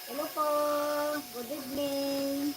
Hello po. Good evening.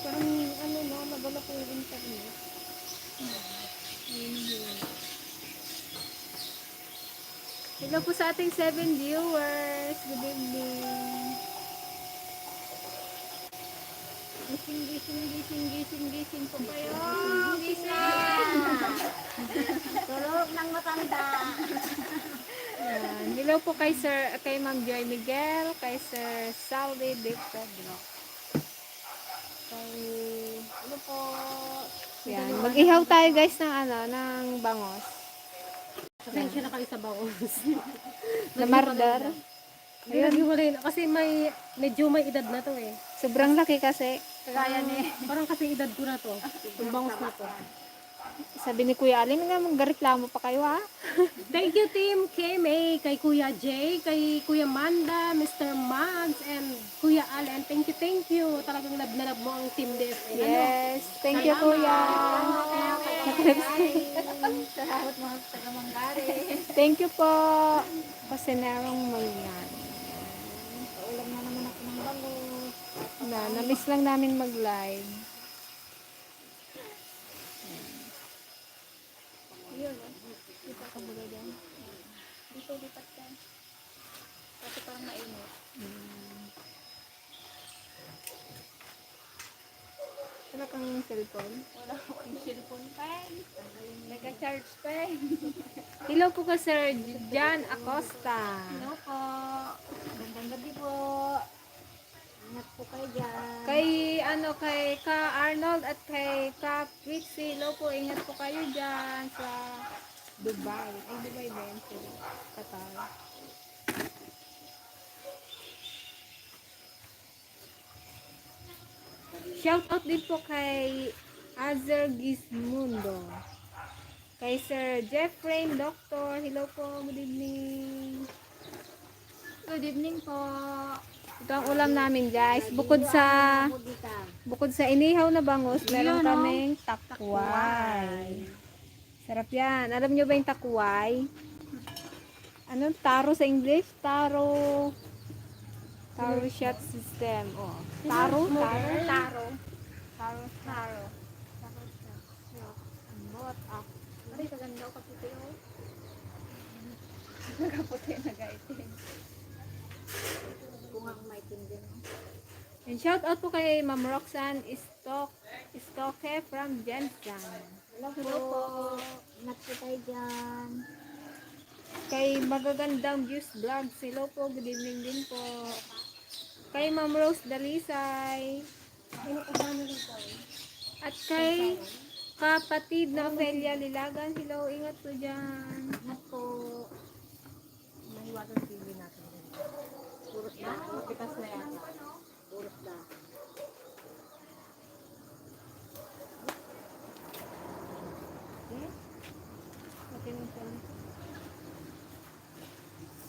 Parang ano no, nabala po yung internet. Hello po sa ating 7 viewers. Good evening. Gising po kayo. Gising. Tulog ng matanda. Yan. Hello po kay Ma'am Joy Miguel, kay Sir Salvi De Pedro. Ano po? Yan. Mag-ihaw tayo guys ng bangos. Pasensya na kayo sa bangos. Na mardar. Ayun, kasi medyo may edad na to eh. Sobrang laki kasi. Kaya ni. Parang kasi edad ko na to. Yung bangos na to. Sabi ni Kuya Alin nga magreklamo pa kayo ha. Thank you Team KMA, kay Kuya Jay, kay Kuya Manda, Mr. Mags, and Kuya Allen. Thank you. Talagang love mo ang Team DFA. Yes. Thank you Kuya. Salamat mga taga-Manggari. Thank you po. Kasi narong magyan. Ulam na naman ako ng bangus. Na-miss lang namin mag-live. Yun, kita ka mula dyan. Dito, lipat ka. Kasi parang mainit. Wala kang cellphone? Wala akong cellphone pa. Nag-charge pa. Hello po ka Sir Jan Acosta. Hello po. Gandang gabi po. Ingat po kayo dyan. Kay Ka Arnold at kay Ka Trixie. Hello po, ingat po kayo dyan sa Dubai. Ay, Dubai ba yun? Sa Qatar. Shout out din po kay Azer Gismundo. Kay Sir Jeffrey Doctor. Hello po, good evening. Good evening po. Ito ang ulam namin guys. Bukod sa inihaw na bangus, meron kaming takway. Sarap yan. Alam nyo ba yung takway? Anong taro sa English? Taro shot system. Oh. Taro. Ambot. Ay, kaganda ko kaputi o. Nagaputi, nagaitin. Kung ako maitin din. And shout out po kay Ma'am Roxanne Stoke from Jensen. Hello po. Ingat po kayo dyan. Kay Magagandang Views Vlog. Hello po, good evening din po. Kay Ma'am Rose Dalisay. At kay kapatid na Ophelia Lilagan. Hello, ingat po dyan. Ingat po. Mahiwagan TV natin. Puros na. Pitas na yan. Puros na. Okay na po.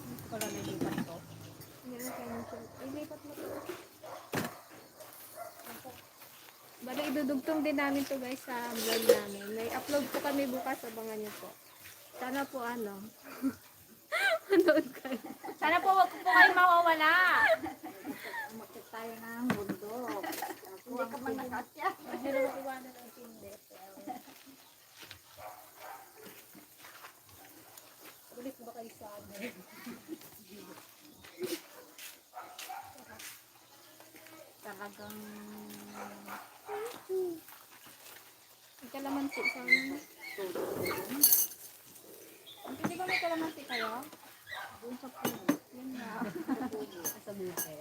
Ito pala nilipat to. Meron kayo siya. Ilipat mo to. Bali, idudugtong din namin to guys sa vlog namin. May upload po kami bukas. Abangan nyo po. Sana po manood kayo. Sana po wag po kayo mawawala. Umakit tayo ng bundok. Hindi ka man nakasya. Mahirap iwanan ang tindi. Ulit ba kayo sa amin? Talagang May kalamansi sa amin. hindi ba may kalamansi kayo? Doon sa puno. Yun nga. Sa buhay.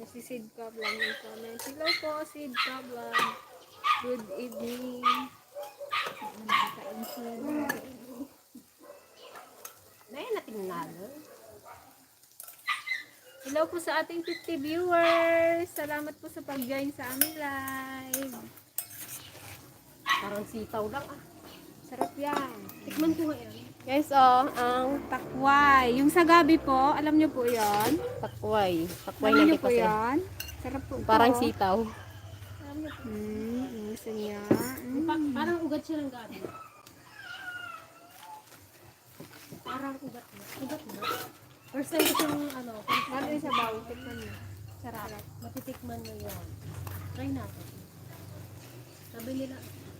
Si Sid Kablan yung comment. Hello po, Sid Kablan. Good evening. Nay, natingnan. Hello po sa ating 50 viewers. Salamat po sa pag-join sa aming live. Parang sitaw lang ah. Sarap yan. Tikman ko nga yan. Guys, oh, ang takway. Yung sa gabi po, alam nyo po yon. Takway. Takway Alam na nyo po kasi. yan. Sarap po Parang po. sitaw. Gusto niya. Parang ugat siya ng gabi. Parang ugat na. Ugat na. First time ko siyang ano, Ano yung sabaw? Tikman niyo. sarap. Matitikman mo yun. Try natin. Sabi nila,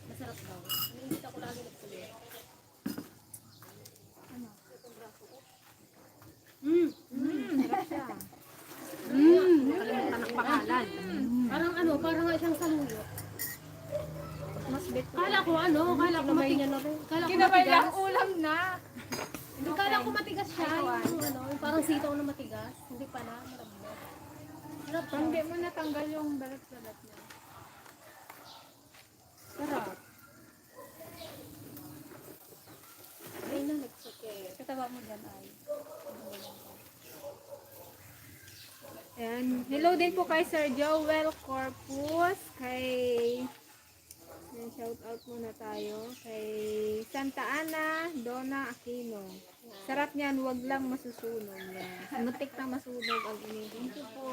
masarap daw. Hindi ako lagi nagsabi. Sarap siya. Nakalimutan ang pangalan. Parang ano, parang nga siyang saluyo. Mas bet. Kala ko ano, kala ko matigas. Kala ko Kinabay lang matigas. ulam na. Kala ko matigas siya. Yung ano, yung parang sitaw na matigas. Hindi pala, malambot. Sarap siya. Hindi mo natanggal yung balat-balat niya. Sarap. Ay na, nagsakit. Katawa mo dyan ay. Ayan. Hello din po kay Sir Joel Corpus. Ayan, shout out muna tayo. Kay Santa Ana Donna Aquino. Sarap niyan, wag lang masusunog. Yan. Mutik na masunog ang inyong. Thank you po.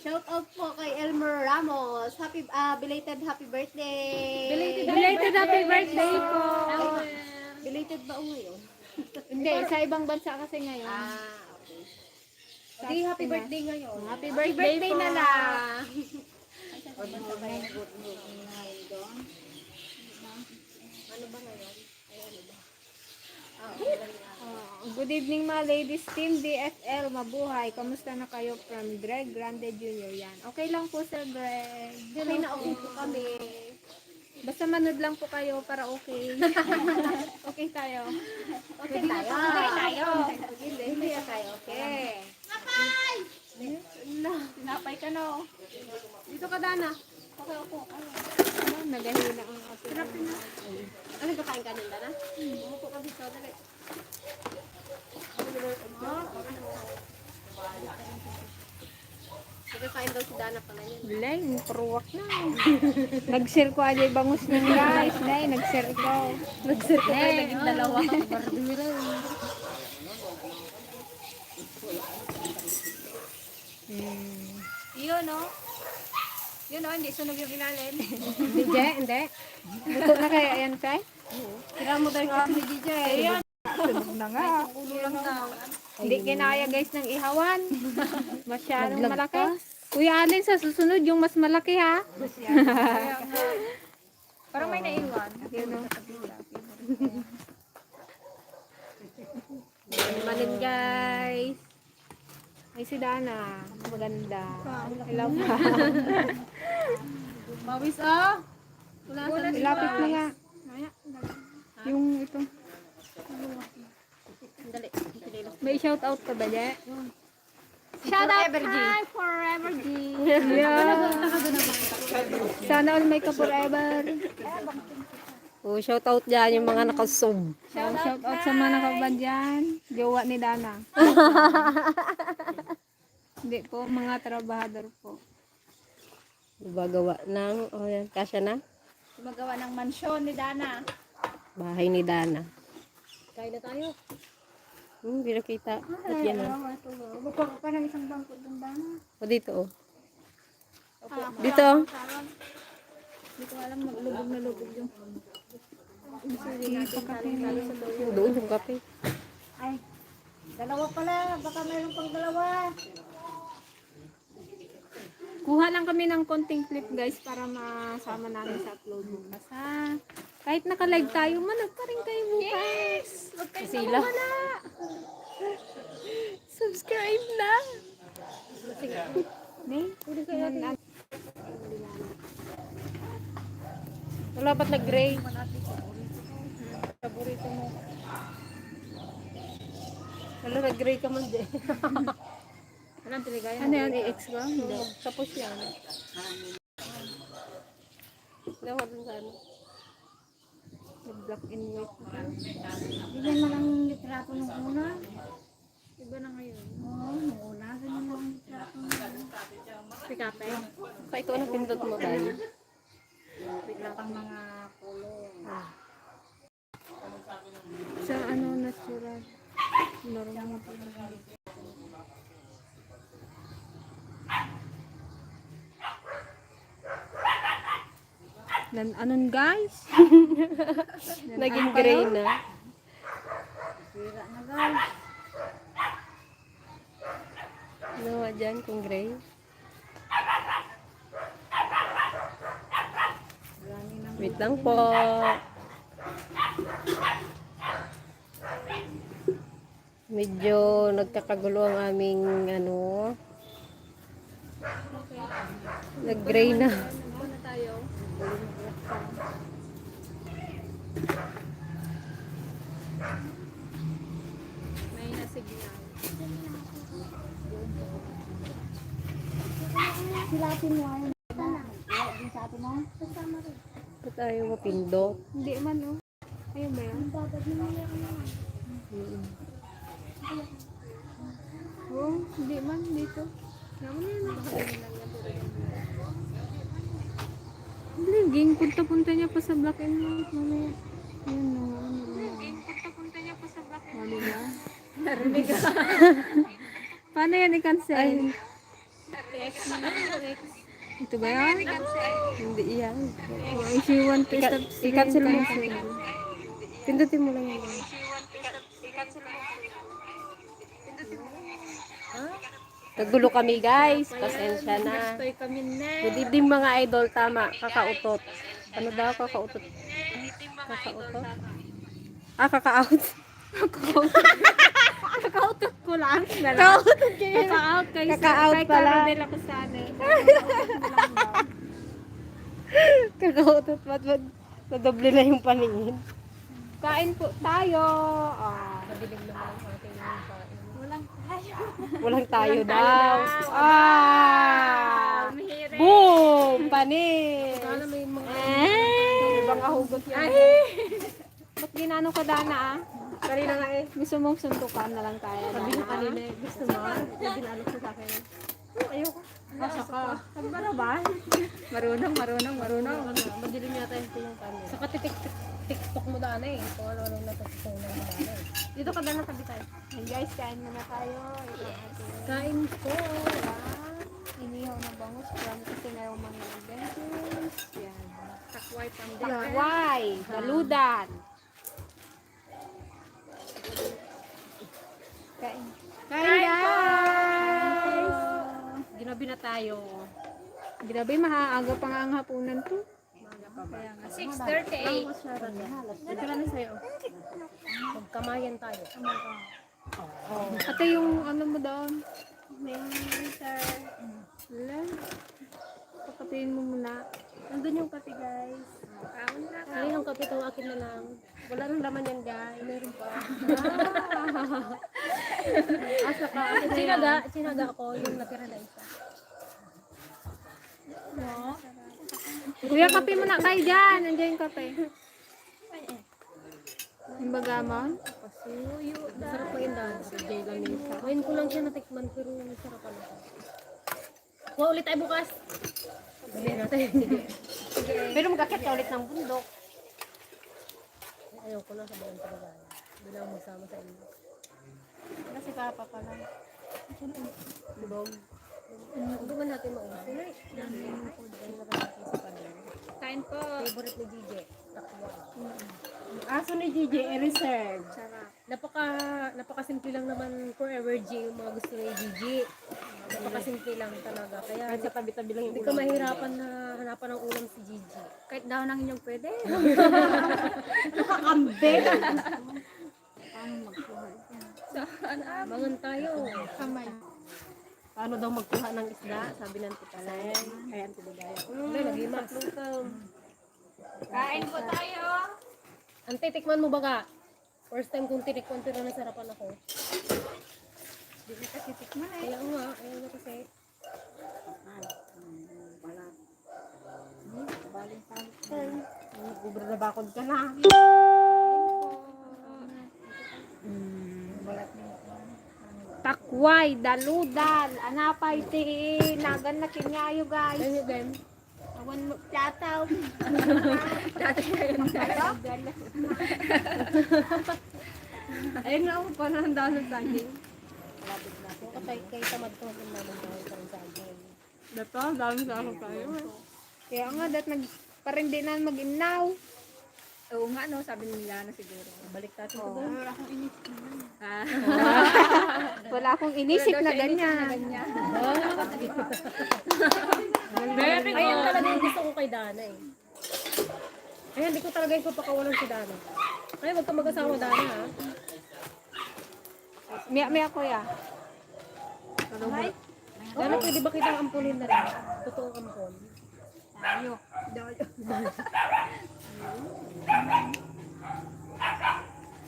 Shout out po kay Elmer Ramos. Belated happy birthday. Belated happy birthday po. Belated ba o ngayon? Hindi, sa ibang bansa kasi ngayon. Okay. Di, happy birthday ngayon. Happy birthday po. na lang. Ano ba ngayon? Good evening mga ladies, Team DFL, mabuhay. Kamusta na kayo from Greg Grande Jr. Yan. Okay lang po Sir Greg. May nauwi po kami. Basta manood lang po kayo para okay. Okay tayo. Okay tayo. Okay tayo. Hindi na tayo. Okay. Tinapay ka no. Dito ka, Dana. Okay, ako. Nagahina ang apo. Ano kakain ka nun, Dana? Umupo ka dito. Dali. Nagkakain daw si Dana pala yun. Bilay, paruwak na. Nag-share ko aja bangus ng guys. Day, nag-share ko. Nag-sir ko kayo, naging dalawa. Bardura. Yun no. Yun no, hindi sunog yung ilalim. Hindi. Buto na kaya yan kay? Tira mo daw yung app ni DJ. Ayun. Sunog na nga. Ulo lang daw. Hindi kinaya guys ng ihawan. Masyadong malaki. Kuya Alin, sa susunod yung mas malaki ha. Parang may naiwan. Yun o. Manin, guys. Ay si Dana. Maganda. Hello pa. Mawis, oh. Ilapit mo nga. Yung ito. Dali. May shout out ka ba, Je? Shout out Hi, Forever G. Yeah. Sana all may ka forever. Oh, shout out dyan yung mga nakasub. Shout out sa mga nakabad dyan. Jowa ni Dana. Hindi po, mga trabahador po. Gumagawa ng, oh yan, kasya na. Gumagawa ng mansyon ni Dana. Bahay ni Dana. Kain na tayo. Hindi nakita. At yan na. Bukod pa ng isang bangko doon, Dana. O dito, oh. Dito. Hindi ko alam, naglubog na lubog yung... Doon yung kape. Ay, dalawa pala. Baka mayroon pang dalawa. Kuha lang kami ng konting clip guys para masama namin sa upload bukas ha. Kahit naka-live tayo, manood pa rin kayo bukas. Huwag kayo Sila. nawawala. Subscribe na. Wala ba't nag-gray? Paborito mo. Wala nag-gray ka man din. Anong tiligay? Ano yan? i-ex ba? Hindi. Tapos yan. Dawa dun sa ano. Black and white. Ganyan man ang litrato nung una. Iba na ngayon. Oo, nung una. Ganyan lang ang litrato nung una. Pikate. Kaya ito anong pindot mo tayo? Pang mga kulong. Sa ano, natural. Normal. Anon guys? Naging gray na. Sira na guys. Ano dyan kung gray? Marami nang Wait lang po. Medyo nagkakagulo ang aming ano. Nag-gray na. Ano na tayo? May nasignal. Silapin mo ayaw. Din sa atin mo. Kasama rin. Ba't ayaw mapindot? Hindi man oh. Ayun ba yan? Babad mo na yan. Oh, hindi man dito. Naman na yan. Nakalagay lang yan. Hindi, ging. Punta-punta niya pa sa black and white. Mamaya. Ayun no. Ging, punta-punta niya pa sa black and white. Diba? Narinig ka. Paano yan i-cancel? Ito ba yan? Hindi yan. Oh, if you want to stop I-cancel mo. cancel. Pindutin mo lang yan. Nagulo kami guys. Pasensya na. Toy kami na. Good evening mga idol. Tama. Kakautot. Ano daw kakautot? Kakautot? Ah, kaka-out. Kaka-out ko lang. Kaka-out kayo. Kaka-out kayo. Kaka-out Kay pala. Carodel ako sana. Kakautot. Ba't nadoble na yung paningin? Kain po tayo. Ah. Madilim naman ang ating kain. Walang tayo. Walang tayo daw. Ah! Mahirap. Boom! Panis! Sana may mga Ibang ahugot yan. ba't ginano ka dana ah? Kanina nga eh. Gusto mong suntukan na lang tayo. Sabi ko kanina eh. Gusto mo? Yung ginalok ko sa akin. Ayoko. Asa ka. Sabi ba ba? Marunong. Madilim yata yung paningin. Saka TikTok mo daan eh. Kung ano-ano natutunan mo daan eh. Dito ka daan tabi tayo. Hey guys, kain muna tayo. Ito ang ating Kain ko. inihaw na bangus from kasi ngayon mga adventures. Yan. Takway pang takway. Daludan. Kain. Kain guys! Ginabi na tayo. Grabe, mahaaga pa nga ang hapunan to. 6:38. Dito ka na sa'yo. Magkamayan tayo. Ate, yung ano mo doon? Sir. Wala. Pakatiin mo muna. Nandun yung kape guys. Ay, yung kape ito akin na lang. Wala nang laman yan guys. Meron pa. Asa ka. Sinaga ako yung natira na isa. Kuya, kape muna kayo dyan. Nandiyan yung kape. Yung bagamon? Pasuyo. Masarap pa yun dahil. Si Jay Lamisa. Ngayon ko lang siya natikman pero masarap pa lang. Kuha ulit tayo bukas. Dali natin. Pero magkakit ka ulit ng bundok. Ayaw ko na sa balang talaga. Bilang masama sa inyo. Kasi papa pa lang. Dibog. Huwag ba natin maubos? Kain po. Favorite ni DJ. Takwa. Aso ni Gigi, i-reserve. Sarap. Napakasimple lang naman forever G yung mga gusto ni Gigi. Napakasimple lang talaga. Kaya Kahit sa tabi-tabi lang yung hindi ka mahirapan na hanapan ng ulam si Gigi. Kahit daw nang inyong pwede. Kakambe! Paano magkuha? Bangon tayo. Kamay. Paano daw magkuha ng isda? Sabi ng tita Sen. Kaya ang tiligaya. Nag-imas. Kain po tayo. Ang titikman mo ba ka? First time kong tinikman pero nasarapan ako. Hindi ka titikman eh. Kaya nga, ayaw na kasi. Bali Ubra na bakod ka na. Takway, daludal, anapay ti nagan na kinyayo guys. Ganyan din. Awan mo tataw. Ayun nga ako pa na handa ng saging. Kapag kayo tamad ko kung naman ng saging. Dato, dami sa ako tayo. Kaya nga, parang di na mag-inaw. Oo nga, no, sabi nila na siguro. Balik natin ko doon. Wala akong inisip naman. Wala akong inisip na ganyan. Ayan talaga yung gusto ko kay Dana eh. Ayan, hindi ko talaga yung papakawalan si Dana. Kaya wag ka mag-asawa Dana ha. Miya kuya. Dana, pwede ba kitang ampulin na rin? Totoong ampul. Tayo.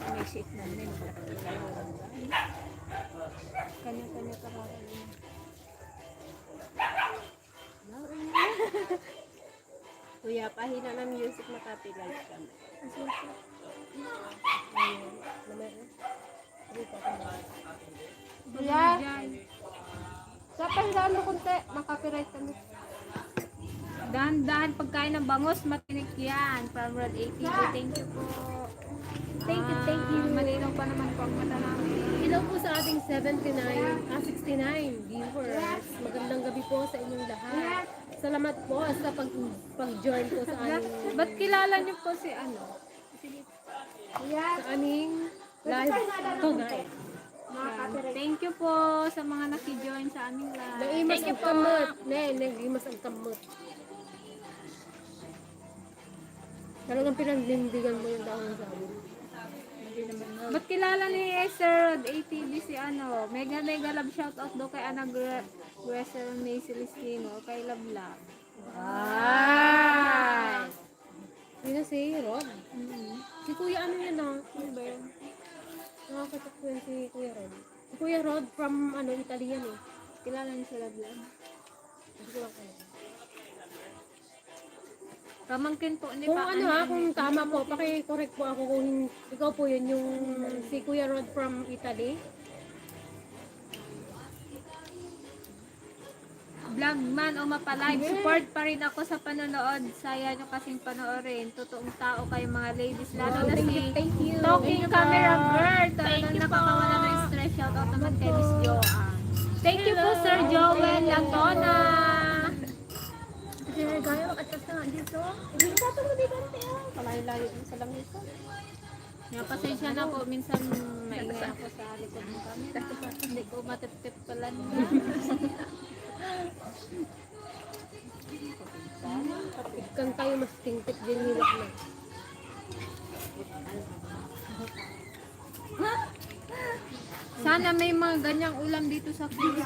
May shit na rin. Kanya-kanya karami. Kuya, pahina ng music makapilight kami. Kuya. Sa pahilaan mo kunti, makapiright kami. Dahan-dahan pagkain ng bangos, matinik yan. From Rod ATV, thank you po. Thank you. Malinaw pa naman po ang mata namin. Hello po sa ating 69 viewers. Magandang gabi po sa inyong lahat. Salamat po sa pag-join po sa aming Ba't kilala niyo po si ano? sa aming live tonight. Thank you po sa mga nakijoin sa aming live. Naimas ang kamot. Naimas ang kamot. Talagang pinaglindigan mo yung dahon sa amin. Ba't kilala ni Sir Rod ATV si ano? Mega love shoutout daw kay Ana Gressel May Celestino kay Love Love. Ah! Sino si Rod? Si Kuya ano yan ah? Ano ba yun? Nakakatak ko yan si Kuya Rod. Si Kuya Rod from ano, Italy yan eh. Kilala niyo si Love Love? Hindi ko lang alam. Pamangkin po, hindi Kung pa. ano ha, kung tama po, paki-correct po ako kung ikaw po yun yung si Kuya Rod from Italy. Vlogman o mapalive, support pa rin ako sa panonood. Saya nyo kasing panoorin. Totoong tao kayo mga ladies. Lalo na si Thank you. Talking Camera Girl. Talagang nakakawala ng stress. Shoutout naman kay Miss Joanne. Thank you po Sir Joel Lantona. Kasi gaya, makatas na nga dito. Hindi na mo dito. Palayo-layo din sa langit ko. Nga, pasensya na po. Minsan maingay ako sa likod ng camera. Hindi ko matip-tip pala. Ikan tayo mas tingtip din nilak na. Sana may mga ganyang ulam dito sa QC.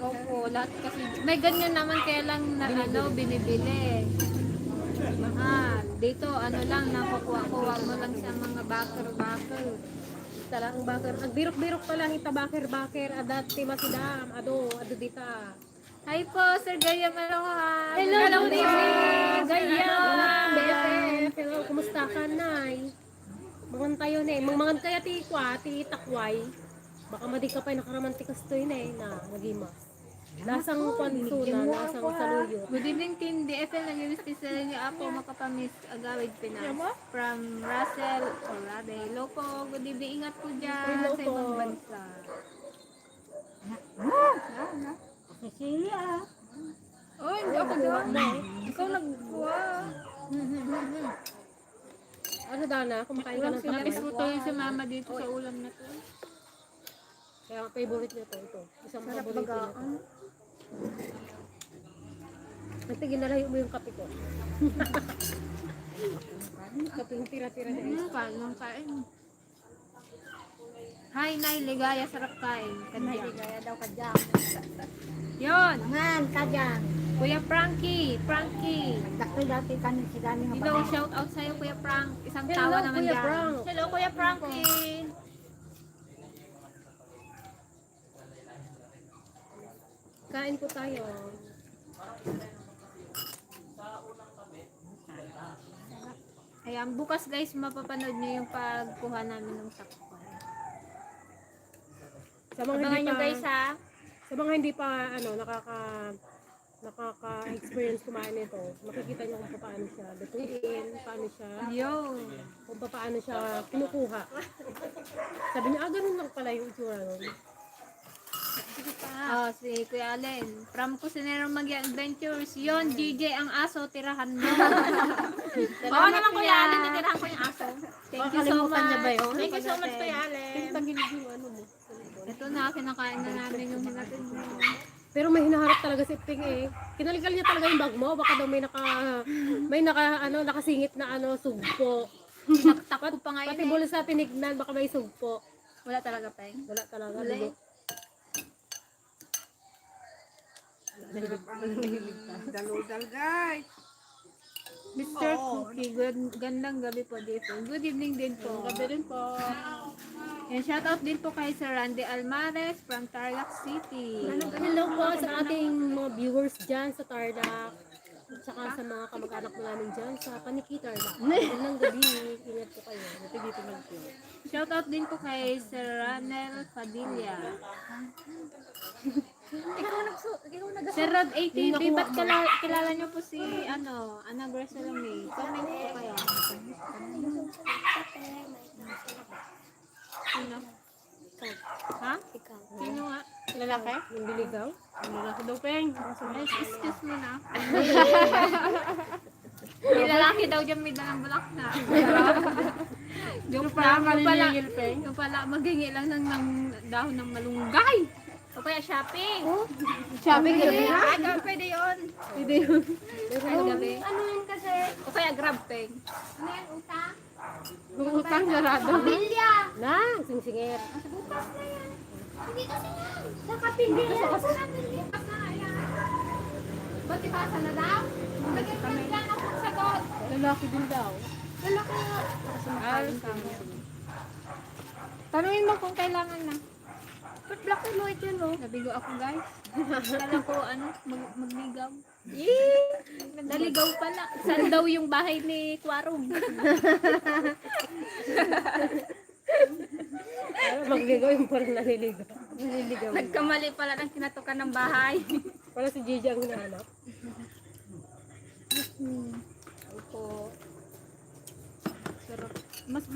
Opo, lahat kasi. May ganyan naman kaya lang na binibili. Mahal. Dito, ano lang, nakukuha-kuha mo lang sa mga baker-baker. Talagang bakir. Ang birok-birok pa lang ita bakir-bakir. Adat timasidam. Ado dita. Hi po, Sir Gaya Malohan. Hello, Gaya. BFF. Hello, kumusta ka, Nay? Mangan tayo na eh. Mangan kaya ti takway. Baka madi ka pa nakaramantikas to yun eh, na nagimas. Lasang panso na, lasang saluyo. Good evening, Team DFL. Nag-iwis sa inyo ako, makapamiss Agawid Pinas. From Russell Orabe. Hello po, good evening. Ingat po dyan Hello sa po. ibang bansa. Cecilia. Oh, hindi ako doon. Ikaw nagkuha. Ano Dana, kumakain ka ng Namiss takway? ko to yung si mama dito sa ulam na to. Kaya ang favorite niya to, ito. Isang favorite niya to. Kasi ginalayo mo yung kape ko. Kape yung tira-tira niya. Kain. Hi, Nay, ligaya, sarap kain. May Kanya. ligaya daw ka dyan. Yon, Ngan ka dyan. Kuya Frankie. Dakto dati kami si Dani nga Hello, shout out sa'yo, Kuya Frank. Isang tawa Hello, naman Kuya dyan. Frank. Hello, Kuya Frankie. Kain po tayo. Ayan, bukas guys, mapapanood nyo yung pagkuha namin ng takway. Sa mga Abangan hindi nyo pa, guys ha. sa mga hindi pa ano nakaka-experience kumain nito, makikita niyo kung paano siya lutuin, paano siya Yo. kung paano siya kinukuha. Sabi niya, ganun lang pala yung itsura nun. Oh, si Kuya Allen. From Kusinero Magya Adventures. Yon, GJ ang aso, tirahan mo. Oo naman Kuya Allen, titirahan ko yung aso. Thank you so much. niya ba yun? Thank you so much Kuya Allen. Tagilid yung ano mo. Ito na, kinakain na namin yung hinatid mo. Pero may hinaharap talaga si Ping eh. Kinalikal niya talaga yung bag mo. Baka daw nakasingit na sugpo. Sinaktak ko pa ngayon Pati bulas sa tinignan, baka may sugpo. Wala talaga, Peng. Wala talaga. Wala eh. Daludal guys. Mr. Cookie, gandang gabi po dito. Good evening din po. Gabi rin po. And shoutout din po kay Sir Randy Almares from Tarlac City. Hello po sa ating mga viewers dyan sa Tarlac. At saka sa mga kamag-anak mo namin dyan sa Paniki Tarlac. Magandang gabi. Ingat po kayo. Dito lang po. Shoutout din po kay Sir Ranel Padilla. Sir Rod ATV, ba't kilala nyo po si Ana Gracelame? Comment po kayo. Sino? Ha? Sino nga? Lalaki? Yung biligaw? Yung lalaki daw, Peng. Excuse mo na. May lalaki daw dyan may dalang bulak na. Yung pala, maghingi lang ng dahon ng malunggay. O kaya shopping. Shopping gabi na? Ay, pwede yun. Pwede yun. Ay, gabi. Ano yun kasi? O kaya grab peng. Ano yan, utang? Kung utang sarado. Bilya! Na, singsinger. Bukas na yan. Hindi kasi yan. Nakapindihan. Sa napindihan. Na yan. Ba't ipasa na daw? Lagyan ka nila ng sagot. Lalaki din daw. Lalaki nga. Tanungin mo kung kailangan na. Ba't black and white yun, oh? Nabigo ako guys. Kala ko magligaw. Naligaw pala. Saan daw yung bahay ni Kwarong? Magligaw yung parang naliligaw. Naliligaw. Nagkamali pala ng kinatukan ng bahay. Wala si Gigi ang hinahanap. Opo. Sarap. Mas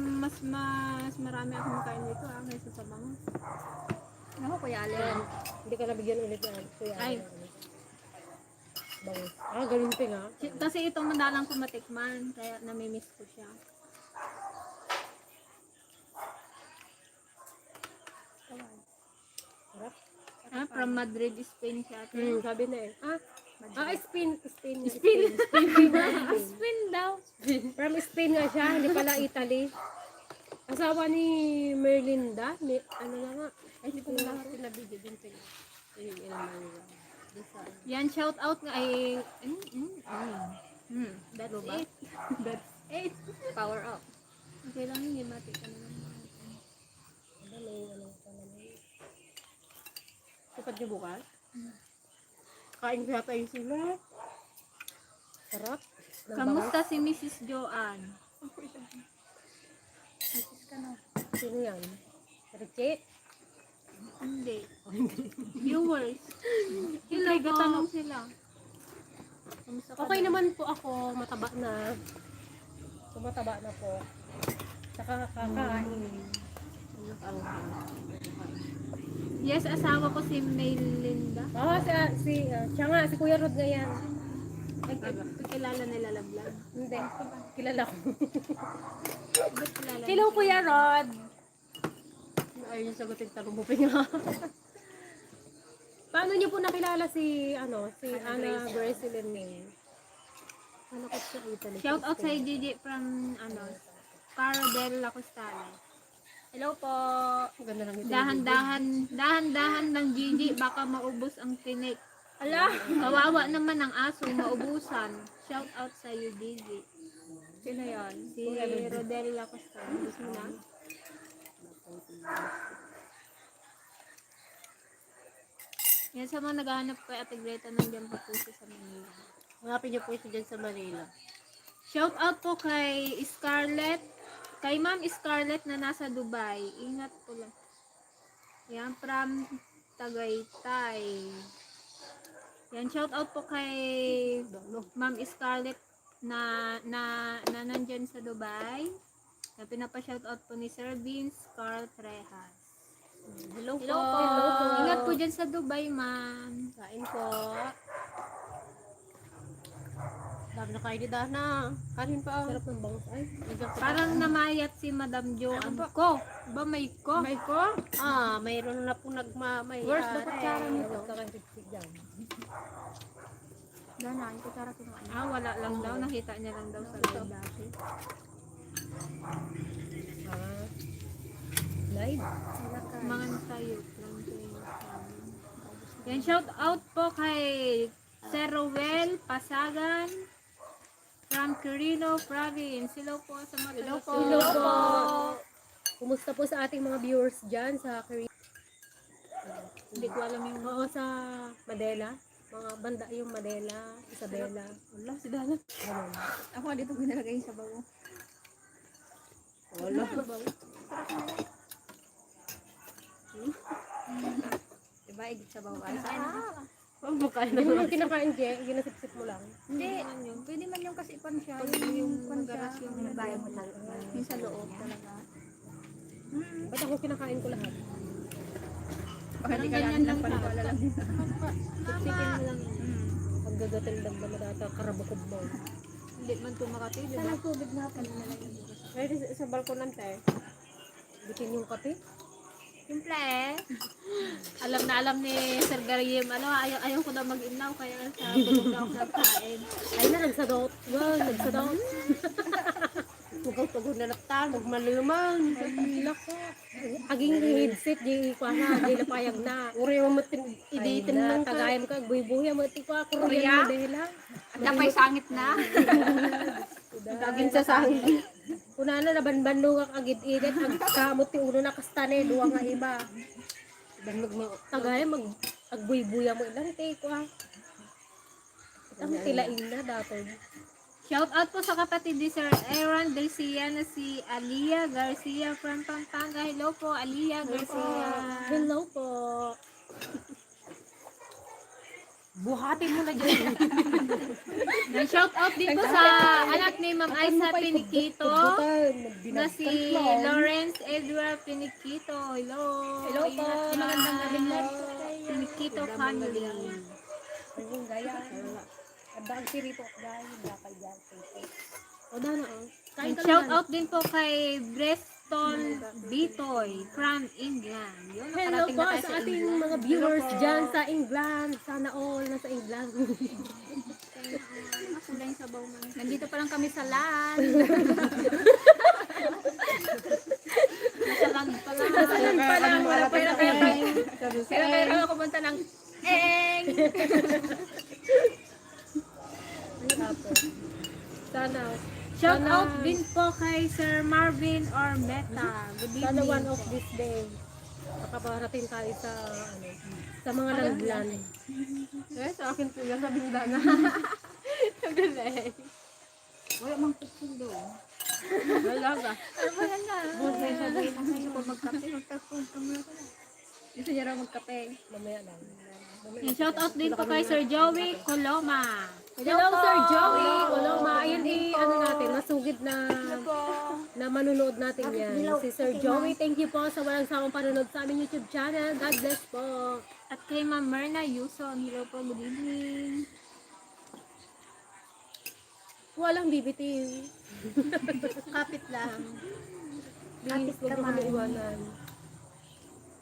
marami akong makain dito kaysa sa bangus. Ako Kuya Allen. Hindi ka nabigyan ulit yan. Kuya, Ay. bangus. Ganun pa nga. Kasi itong madalang ko matikman, kaya namimiss ko siya. Sarap. From Madrid, Spain siya. Sabi na eh. Spain. Spain daw. From Spain nga siya, hindi pala Italy. Asawa ni Merlinda, ano na nga. Ay, hindi ko lahat pinabigyan din sila. Yan, shout out nga ay... That's it. That's it. Power up. Okay lang yun, mati ka naman. Kapag niyo bukas? Kain kaya tayo sila. Sarap. Kamusta si Mrs. Joanne? Sino yan? Riche? Hindi. Viewers. Hello, gatanong sila. Kamusta ka Okay daw? naman po ako, mataba na. Tumataba na po. Saka kakain. Yes, asawa ko si Maylinda. Oo, siya nga, si Kuya Rod nga yan. Ay, kilala nila Lablag. Hindi, kilala ko. Ba't kilala? Hello, Kuya Rod! Ayun yung sagutin tanong mo pa nga. Paano niyo po nakilala si Ana Grace Lemay? Ano ko siya Italy? Shout out sa Gigi from Caro del Lacostale. Hello po. Ganda lang ito. Dahan-dahan ng Gigi, baka maubos ang tinik. Ala, kawawa naman ang aso, maubusan. Shout out sa iyo, Gigi. Sino yan? Si Rodel Lacostale. Gusto mo na? Yan sa mga naghahanap kay Ate Greta, nandiyan po po siya sa Manila. Hanapin niyo po ito dyan sa Manila. Shout out po kay Scarlett. Kay Ma'am Scarlett na nasa Dubai. Ingat po lang. Yan, from Tagaytay. Yan, shout out po kay Ma'am Scarlett na nandyan sa Dubai. Na pinapa-shout out po ni Sir Vince Carl Trejas. Hello po. Hello po. Ingat po dyan sa Dubai, ma'am. Kain po. Dami na kain ni Dana. Kanin pa. Sarap ng bangus. Ay, Parang namayat si Madam Jo. Ano ko? Ba may ko? May ko? mayroon na po nagmamay. Where's the kutsara nito? Kakahigpig dyan. Dana, yung kutsara kinuha. Wala lang daw. Nakita niya lang daw sa live dati. Live? Mga tayo. Yan, shout out po kay Sir Rowel Pasagan from Quirino Province. Hello po sa mga Hello po. Hello po. Kumusta po sa ating mga viewers dyan sa Korea? Hindi ko alam yung... Oo, sa Madela. Mga banda yung Madela, Isabela. Wala, si Dana. Ganun. Ako nga dito pinalagay sa bago. Wala. Diba, igit sa bago. Ay, sana. Ang bukay na. Hindi mo kinakain, Jay. Ginasipsip mo lang. Hindi, pwede man yung kasi pan siya. Yung pan siya. Yung bayan mo sa yung sa loob talaga. Ba't ako kinakain ko lahat? Baka di kaya lang pala lang. Siksikin mo lang yun. Ang gagatil lang naman data, karabukob mo. Hindi man ito makati, di ba? Sana tubig na kanina lang. Pwede sa balkonan, te. Bitin yung kape. Simple. Alam na alam ni Sir Gariem, ayaw ko daw mag-inaw, kaya sa tulog na ako nagkain. Ay na, nagsadot. Wow, nagsadot. Tugaw-tugaw na laptan, magmaluman. Ay, lako. Aging headset, di ko na, di napayag na. Uri mo matin, iditin ng tagayam ka, buhay-buhay, matin ko, Korean modela. Napay sangit na. Aging sa sangin. Kuna na, nabanbanlo ka agid-idit, agkamot ti ulo na kastane, duwa nga iba. Tagayam, agbuy-buya mo ilang, te ko Ang tilain na dato. Shout out po sa kapatid ni Sir Aaron Garcia na si Alia Garcia from Pampanga. Hello po, Alia Garcia. Hello po. Buhatin mo na dyan. Shout out din po sa anak ni Ma'am Aiza Piniquito na si Lawrence Edward Piniquito. Hello. Hello po. Magandang gabi po. Piniquito family. Ayun, gaya. Abang siri po, gaya. Dakal dyan. O, dana, o. Shout out din po kay Breston Bitoy from England. Yun, Hello nakarating po na tayo sa ating England. mga viewers dyan sa England. Sana all nasa England. Kulay sa bago man. Nandito pa lang kami sa land. Nasa land pa lang. Wala pa rin kaya tayo. Kaya kaya ako punta ng Eng! Sana. Shout out din po kay Sir Marvin Ormeta. Good Sana evening. one of this day. Makaparating tayo sa, sa mga landlan. Sa akin po yung sabi nila na. Wala mang kutsong doon. Wala ka. Ano ba yan na? May sabihin ang sa'yo pag magkape. Magtapon ka muna ka na. Gusto niya raw magkape. Mamaya lang. And shout out din po kay Sir Joey Coloma. Hello, Sir Joey. Coloma. Ayun ano natin, nasugid na manunood natin yan. Si Sir Joey, thank you po sa walang samang panonood sa aming YouTube channel. God bless po. At kay Ma'am Myrna Yuson. Hello po, good evening. Walang BBT. Kapit lang. Please, huwag mo kami iwanan.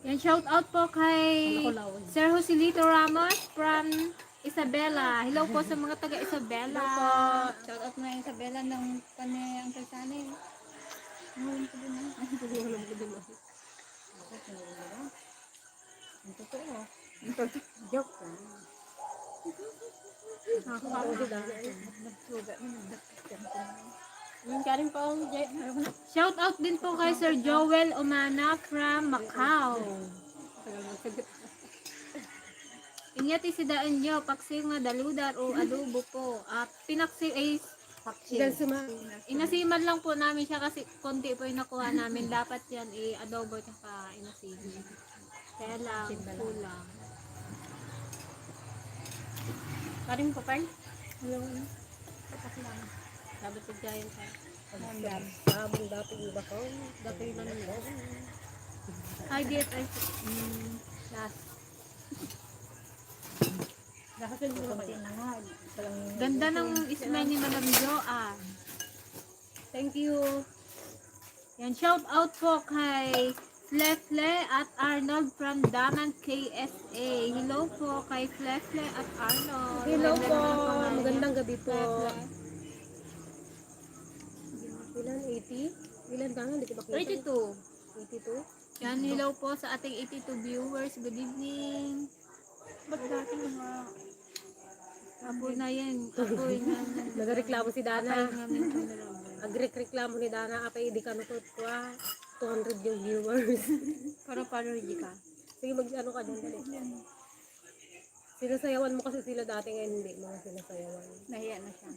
Yan, shout out po kay Ako lawan. Sir Joselito Ramos from Isabela. Hello po sa mga taga Isabela. Shout out na yung Isabela ng panayang kalsane. Ngayon ko din na. Ang totoo. Joke lang. Karin pa ang Shout out din po kay Sir Joel Umana from Macau. Inyati si daan nyo, paksiw nga daludar o adobo po. Pinaksiw ay Dahil Inasiman lang po namin siya kasi konti po yung nakuha namin. Dapat yan i-adobo tsaka inasiman. Kaya lang, kulang. Karin pa pa. Alam mo, patak lang. Dapat sa giant ha. Sabong dapat yung bako. Dapat yung manila. Ay, diet ay last. Nakasunod mo kayo. Ganda ng smell ni Madam Jo, ah. Thank you. Yan, shout out po kay Flefle at Arnold from Daman KSA. Hello po kay Flefle at Arnold. Hello Ganda po. naman pangalan. Magandang gabi po. Flefle. Ilan? 80? Ilan ba? Hindi ko ba 32. 82? Yan, hello po sa ating 82 viewers. Good evening. Ba't dati mga apo na yan? Apo yan. Nagreklamo si Patay Dana. namin camera. Agrek-reklamo ni Dana. Apay, hindi ka nutut ko 200 yung viewers. Para hindi ka. Sige, mag-ano ka dyan. Dali. Sinasayawan mo kasi sila dati ngayon hindi mga sinasayawan. Nahiya na siya.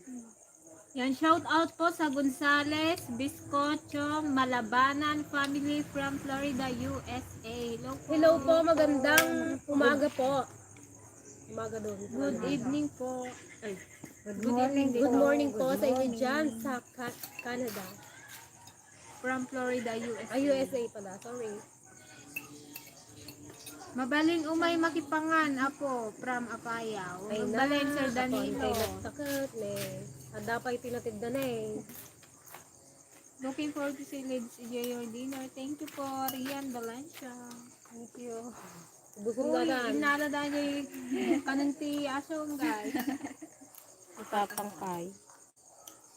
Yan, shout out po sa Gonzales, Biscochong, Malabanan family from Florida, USA. Hello po. Hello po, magandang umaga po. Umaga doon. Good evening po. Ay, Good morning po sa inyo dyan sa Canada. from Florida, USA. USA pala, sorry. Mabalin umay makipangan, apo, from Apaya. Mabalin, Sir Danilo. Kay nagtakat, ne. Ada pa itinatid na eh. Looking forward to see Ladies enjoy your dinner. Thank you po, Rian Valencia. Thank you. Busog Uy, na inalada niya yung kananti asong, guys. Itatangkay.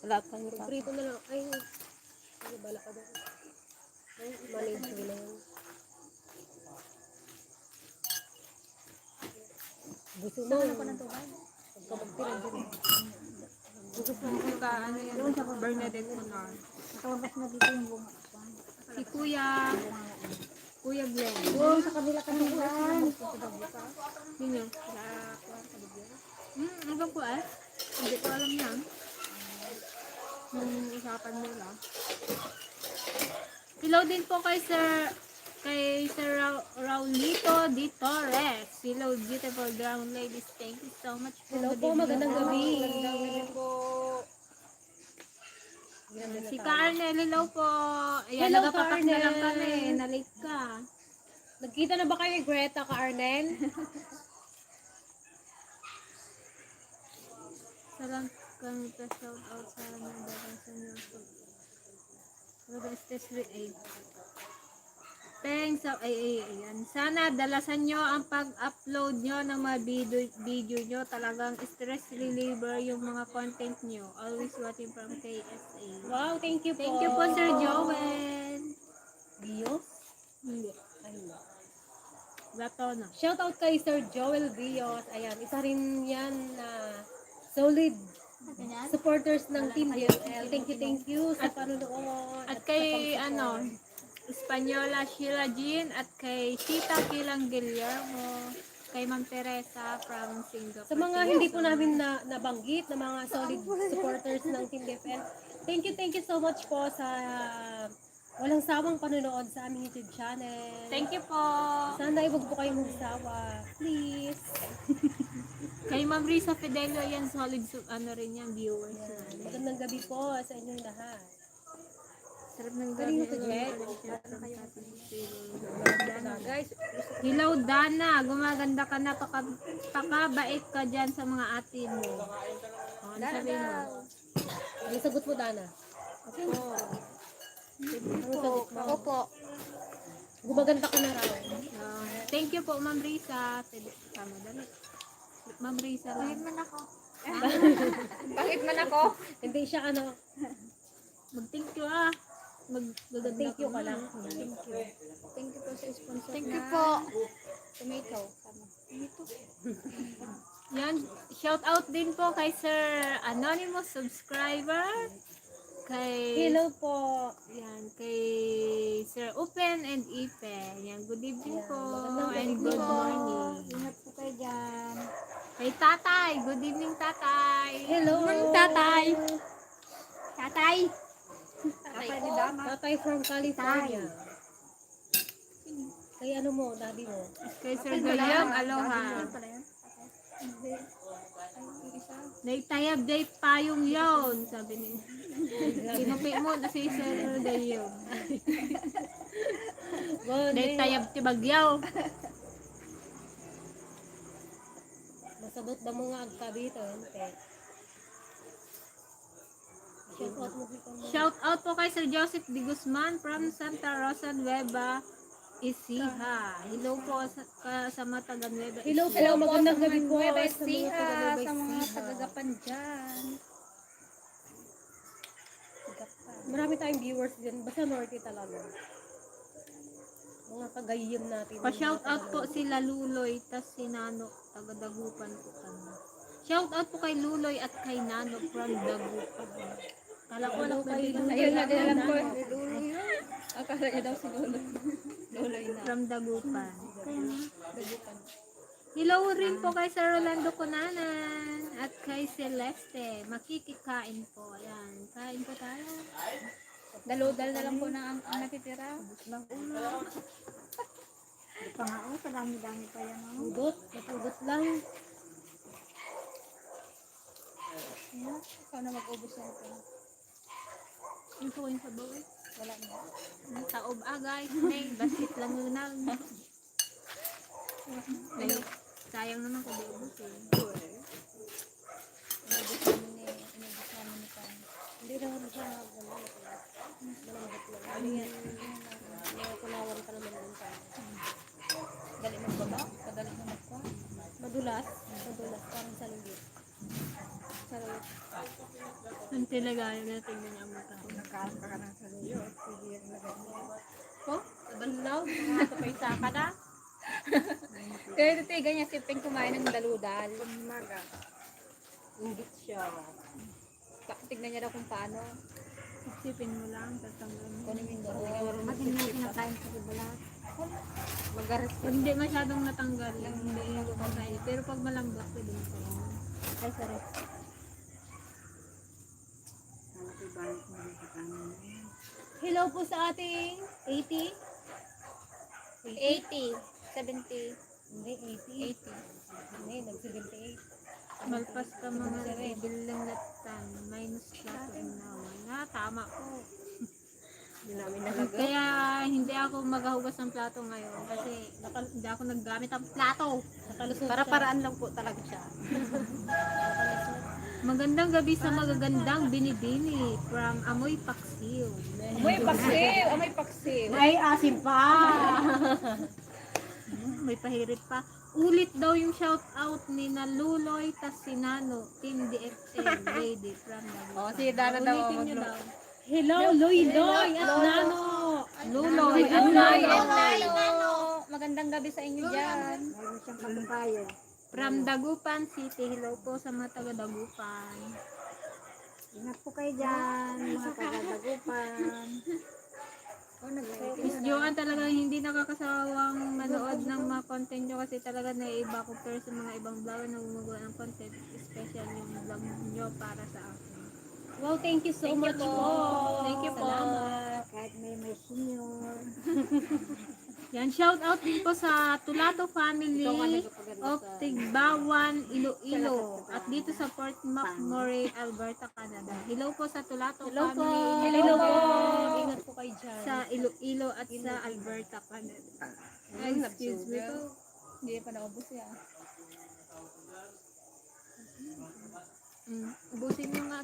Wala kang prito na lang. Ay, ano bala ka doon? Ay, manage mo na yan. Gusto mo. Pagkabagtira din. Ano yan? Bernadette Monar. Nakabas na dito yung bunga. Si Kuya Glenn. Doon sa kabila ka ng buwan. Ninyo? Hanggang po eh. Hindi ko alam yan. Nung usapan nila. Hello din po kay Sir Raulito Di Torres. Hello, beautiful brown ladies. Thank you so much po. Hello Good po, evening magandang po. gabi. Si Carnel, hello po. Ayan, Hello, nagapatak na lang Carnel. kami. Na-late ka. Nagkita na ba kayo ni Greta ka, Arnel? Salam kami pa shout out sa nadagan sa inyo. Thanks. Ayan. Sana dalasan nyo ang pag-upload nyo ng mga video nyo. Talagang stress reliever yung mga content nyo. Always watching from KSA. Wow, thank you po. Thank you po, Sir Joel. Bios? Hindi. Ayun. Latono. Shout out kay Sir Joel Bios. Ayan, isa rin yan na solid supporters ng Team DFL. Thank you sa panonood. At kay Espanyola Sheila Jean at kay Tita Kilang Guillermo, kay Ma'am Teresa from Singapore. Sa mga hindi po namin nabanggit na mga solid supporters ng Team DFL, thank you so much po sa walang sawang panonood sa aming YouTube channel. Thank you po. Sana ay wag po kayong magsawa. Please. Kay Ma'am Risa Fidelio, yan solid rin yan, viewers. Magandang gabi po sa inyong lahat. Sarap ng Kanino gabi. to, Jet? Guys, hello Dana, gumaganda ka na, pakabait ka dyan sa mga atin mo. Ano sabihin mo? Ang sagot mo, Dana? Opo. Gumaganda ka na raw. Thank you po, Ma'am Risa. Tama, dali. Ma'am Risa lang. Man ako. Bakit man ako? Hindi siya Mag-thank you Mag-gaganda thank you ka lang. Thank you. Thank you po sa sponsor. Thank you na po. Tomato. Tama. Yan, shout out din po kay Sir Anonymous subscriber. Kay Hello po. Yan, kay Sir Upen and Ipe. Yan, good evening po. And good po. morning. Ingat po kayo dyan. Kay Tatay, good evening Tatay. Hello. Good morning Tatay. Tatay. Tatay from California. Kay ano mo, daddy mo? Kay Sir Gayam, aloha. Naitayab day payong yon, sabi ni. Kinupi mo na si Sir Gayam. Naitayab ti bagyaw. Masabot na mga agka dito. Shout out mo dito. Shout out po kay Sir Joseph D. Guzman from Santa Rosa Nueva Ecija. Hello po sa mga taga Nueva Hello Ecija. po, magandang gabi po Nueva sa mga Ecija, taga-Nueva sa mga Ecija. tagagapan dyan. Marami tayong viewers din. Basta Norte talaga. Mga kagayim natin. Pa-shout out po sila Luloy tas si Nano, taga Dagupan po kami. Shout out po kay Luloy at kay Nano from Dagupan. Kala ko anak na Luloy. Ayun na din alam ko. Luloy yun. Akala niya daw si Luloy. Luloy na. From Dagupan. Hello rin po kay Sir Rolando Cunanan at kay Celeste. Makikikain po. Ayan. Kain po tayo. Daludal na lang po na ang natitira. Pa nga, oh, kadami-dami pa yan. Oh. Napudot lang. Ayan, ikaw na mag-ubos na ito. Yung po yung sabaw eh. Wala na. Taob guys. May basket lang yun na. Ay, sayang naman kung di ubos eh. Inubos namin ni Pan. Hindi naman siya malambot lang. Mga kunawan pa naman din tayo. Dali magbaba, kadali na magkuha. Madulas. Madulas. Parang sa lugit. Sarap. Ang tilagay na tingnan niya mo tayo. Nakaas pa ka ng saluyo. Sige, yung lagay mo. Oh, nabanlaw. Mga kapaysa ka na. Kaya ito ganyan, siping kumain ng daludal. Maga. Ingit siya. Tignan niya daw kung paano. Isipin mo lang, tatanggalin mo. Kunin yung daludal. Matin mo kinakain sa ibalat. Magaras ko. Hindi masyadong natanggal lang, hindi yung kumakain. Pero pag malambot, pwede mo kainin. Ay, sorry. Hello po sa ating 80. 80, 70, Hindi, 80. 80. Hindi, nag-78. Malpas ka mga bilang latan, minus plato naman. Tama po. Hindi namin nalagay. Kaya hindi ako maghuhugas ng plato ngayon kasi hindi ako naggamit ng plato. Nakalusot para-paraan lang po talaga siya. Magandang gabi sa magagandang binibini from Amoy Paksiw. Amoy paksiw! Amoy paksiw! Ay, asim pa! May pahirit pa. Ulit daw yung shout out ni na Luloy tas si Nano, Team DFL, lady from Oh, si Dana daw. Ulitin niyo daw. Hello, Loy-Loy at Nano! Luloy at Luloy! Nano. Magandang gabi sa inyo dyan. Mayroon siyang kalumpayan. From Dagupan City. Hello po sa mga taga Dagupan. Ingat po kayo dyan, mga taga-Dagupan. Miss Joanne talaga hindi nakakasawang manood ng mga content nyo kasi talaga naiiba ko pero sa mga ibang vlogger na gumagawa ng content, especially yung vlog nyo para sa akin. Wow, thank you so much po. Thank you po. Salamat. Kahit may senior. Yan, shout out din po sa Tulato family of Tigbawan, Iloilo at dito sa Port McMurray, Alberta, Canada. Hello po sa Tulato Hello po. family. Hello po. Ingat po kayo dyan. Sa Iloilo at sa Alberta, Canada. Ay, excuse me po. Hindi pa naubos yan. Ubusin mo nga.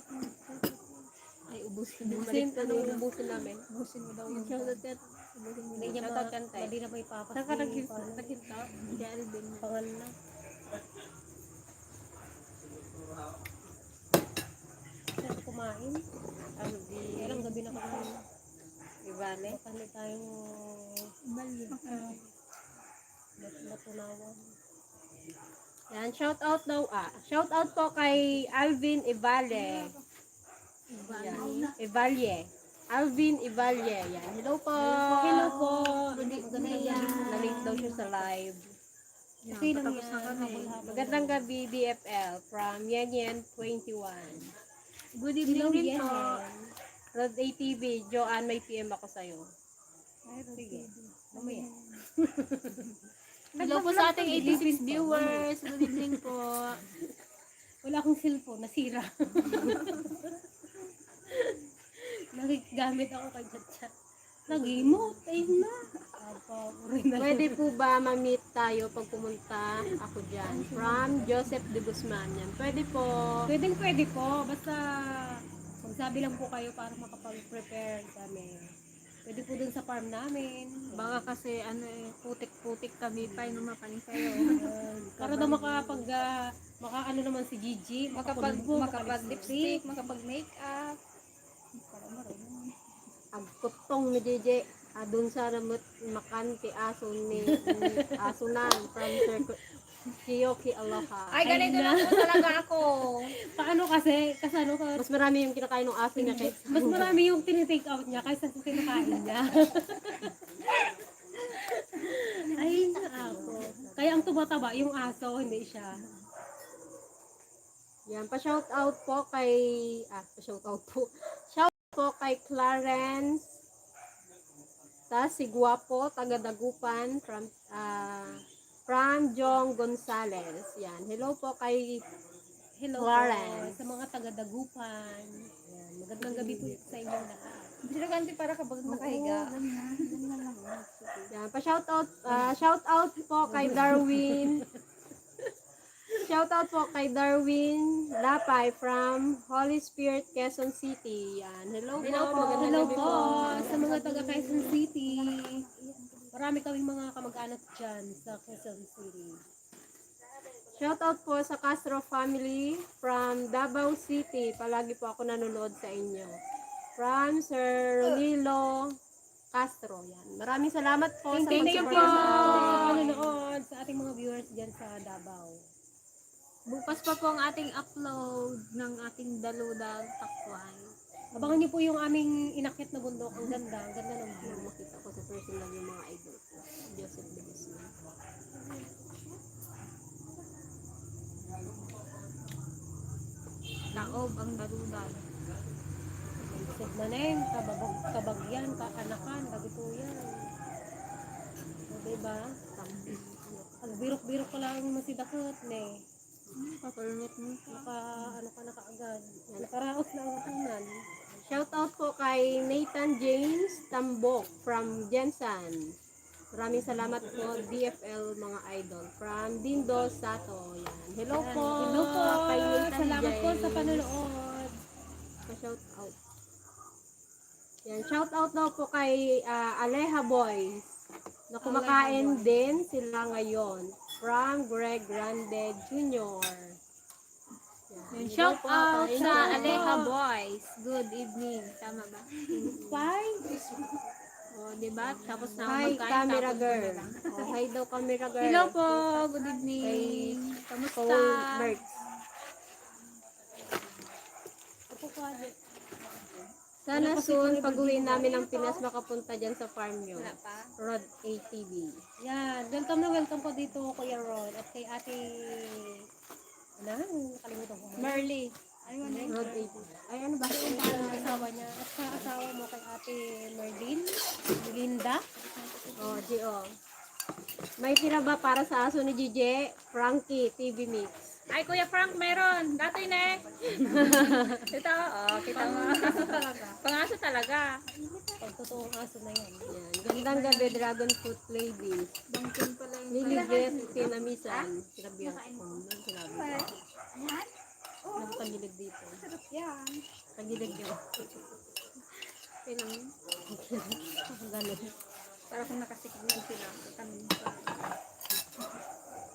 Ay, ubusin mo. Ubusin, anong ubusin namin? Ubusin mo daw Yung yung shout out yan. Ubusin mo. Hindi niya hindi na may papas. Saan ka naghinta? Hindi, Alvin. Pangalan na. Saan kumain? Ilang gabi na kami. Ibale. Kami tayong Bali. matunawan. Yan, shout out daw shout out po kay Alvin Evale. Evalye. Alvin Evalye. Yan. Hello po. Hello po. Nalate daw siya sa live. Okay lang Tapos na kami. Magandang gabi, DFL from Yen 21. Good evening din po. Rod ATV, Joanne, may PM ako sa'yo. Sige. Mamaya. Hello po sa ating 86 viewers. Good evening po. Wala akong cellphone, nasira. Nakigamit ako kay Chat. Nag-emote, ayun na. Pwede po ba ma-meet tayo pag pumunta ako dyan? From Joseph de Guzman. Yan. Pwede po. Pwede po. Basta magsabi lang po kayo para makapag-prepare kami. Pwede po dun sa farm namin. Baka kasi putik-putik kami pa yung mapanin kayo. Para daw maka-ano naman si Gigi. Makapag-lipstick, makapag-makeup. Ang kutong ni Gigi. Dun sa makanti aso ni asunan from Sir Kiyoki Aloha. Ay, ganito lang po talaga ako. Paano kasi? Kasano ka? Mas marami yung kinakain ng aso niya kaysa. Mas marami yung tinitake out niya kaysa sa kinakain niya. Ay, na ako. Kaya ang tumataba yung aso, hindi siya. Yan, pa-shout out po kay Shout po kay Clarence. Tas si Guapo, taga Dagupan from Jong Gonzales. Yan. Hello po kay Clarence. Sa mga taga Dagupan. Yan. Magandang gabi po sa inyong lahat. Bisiragante para kapag nakahiga. Yan. Shout out po kay Darwin. Shout out po kay Darwin Lapay from Holy Spirit, Quezon City. Yan. Hello po. Hello po sa mga taga Quezon City. Marami kaming mga kamag-anak dyan sa Quezon City. Shout out po sa Castro family from Davao City. Palagi po ako nanonood sa inyo. From Sir Ronilo Castro. Yan. Maraming salamat po sa panonood sa ating mga viewers dyan sa Davao. Bukas pa po ang ating upload ng ating Daludang Takway. Abangan niyo po yung aming inakyat na bundok. Ang ganda ng view. Makita ko sa personal yung mga idol ko. Joseph de Guzman. Taob ang Daludan. Joseph Manem, kabagyan, kaanakan, kagituyan. O diba? Ang birok-birok ko lang yung masidakot, ne. Papalunit mo. Nakaagad. Nakaraos na ang kanan. Shout out po kay Nathan James Tambok from Jensen. Maraming salamat po, DFL mga idol. From Dindo Sato. Yan. Hello po. Hello po. Kay Nathan salamat James. Po sa panonood. Shout out. Yan. Shout out daw po kay Aleha Boys. Na kumakain din sila ngayon. From Greg Grande Jr. Yan. Shout out sa Aleha Boys. Good evening. Tama ba? Why? O, diba? Tapos na Hi, magkain. camera tapos girl. na lang. Hi daw, camera girl. Hello po. Good evening. Kamusta? Berks. Sana soon, pag-uwi namin ng Pinas, makapunta dyan sa farm nyo. Wala pa. Rod ATV. Yan. Welcome po dito, Kuya Rod. At kay ate... Nakalimutan ko. Merly. Rod ATV. Ay, ano ba? Ang asawa niya. At sa asawa mo kay ate Merlin. Melinda. G.O. May tira ba para sa aso ni Gigi? Frankie, TV Mix. Ay, Kuya Frank, meron. Datoy na Kita mo. Pangaso talaga. Pag totoong aso na yan. Gandang gabi, Dragon Fruit Ladies. Bangkin pala yung Niliget, sinamisan. Sinabi ako. Sinabi ko. Nakatagilid dito. Yan. Tagilid yun. pinang. Ganun. Para kung nakasiklan sila. Kami.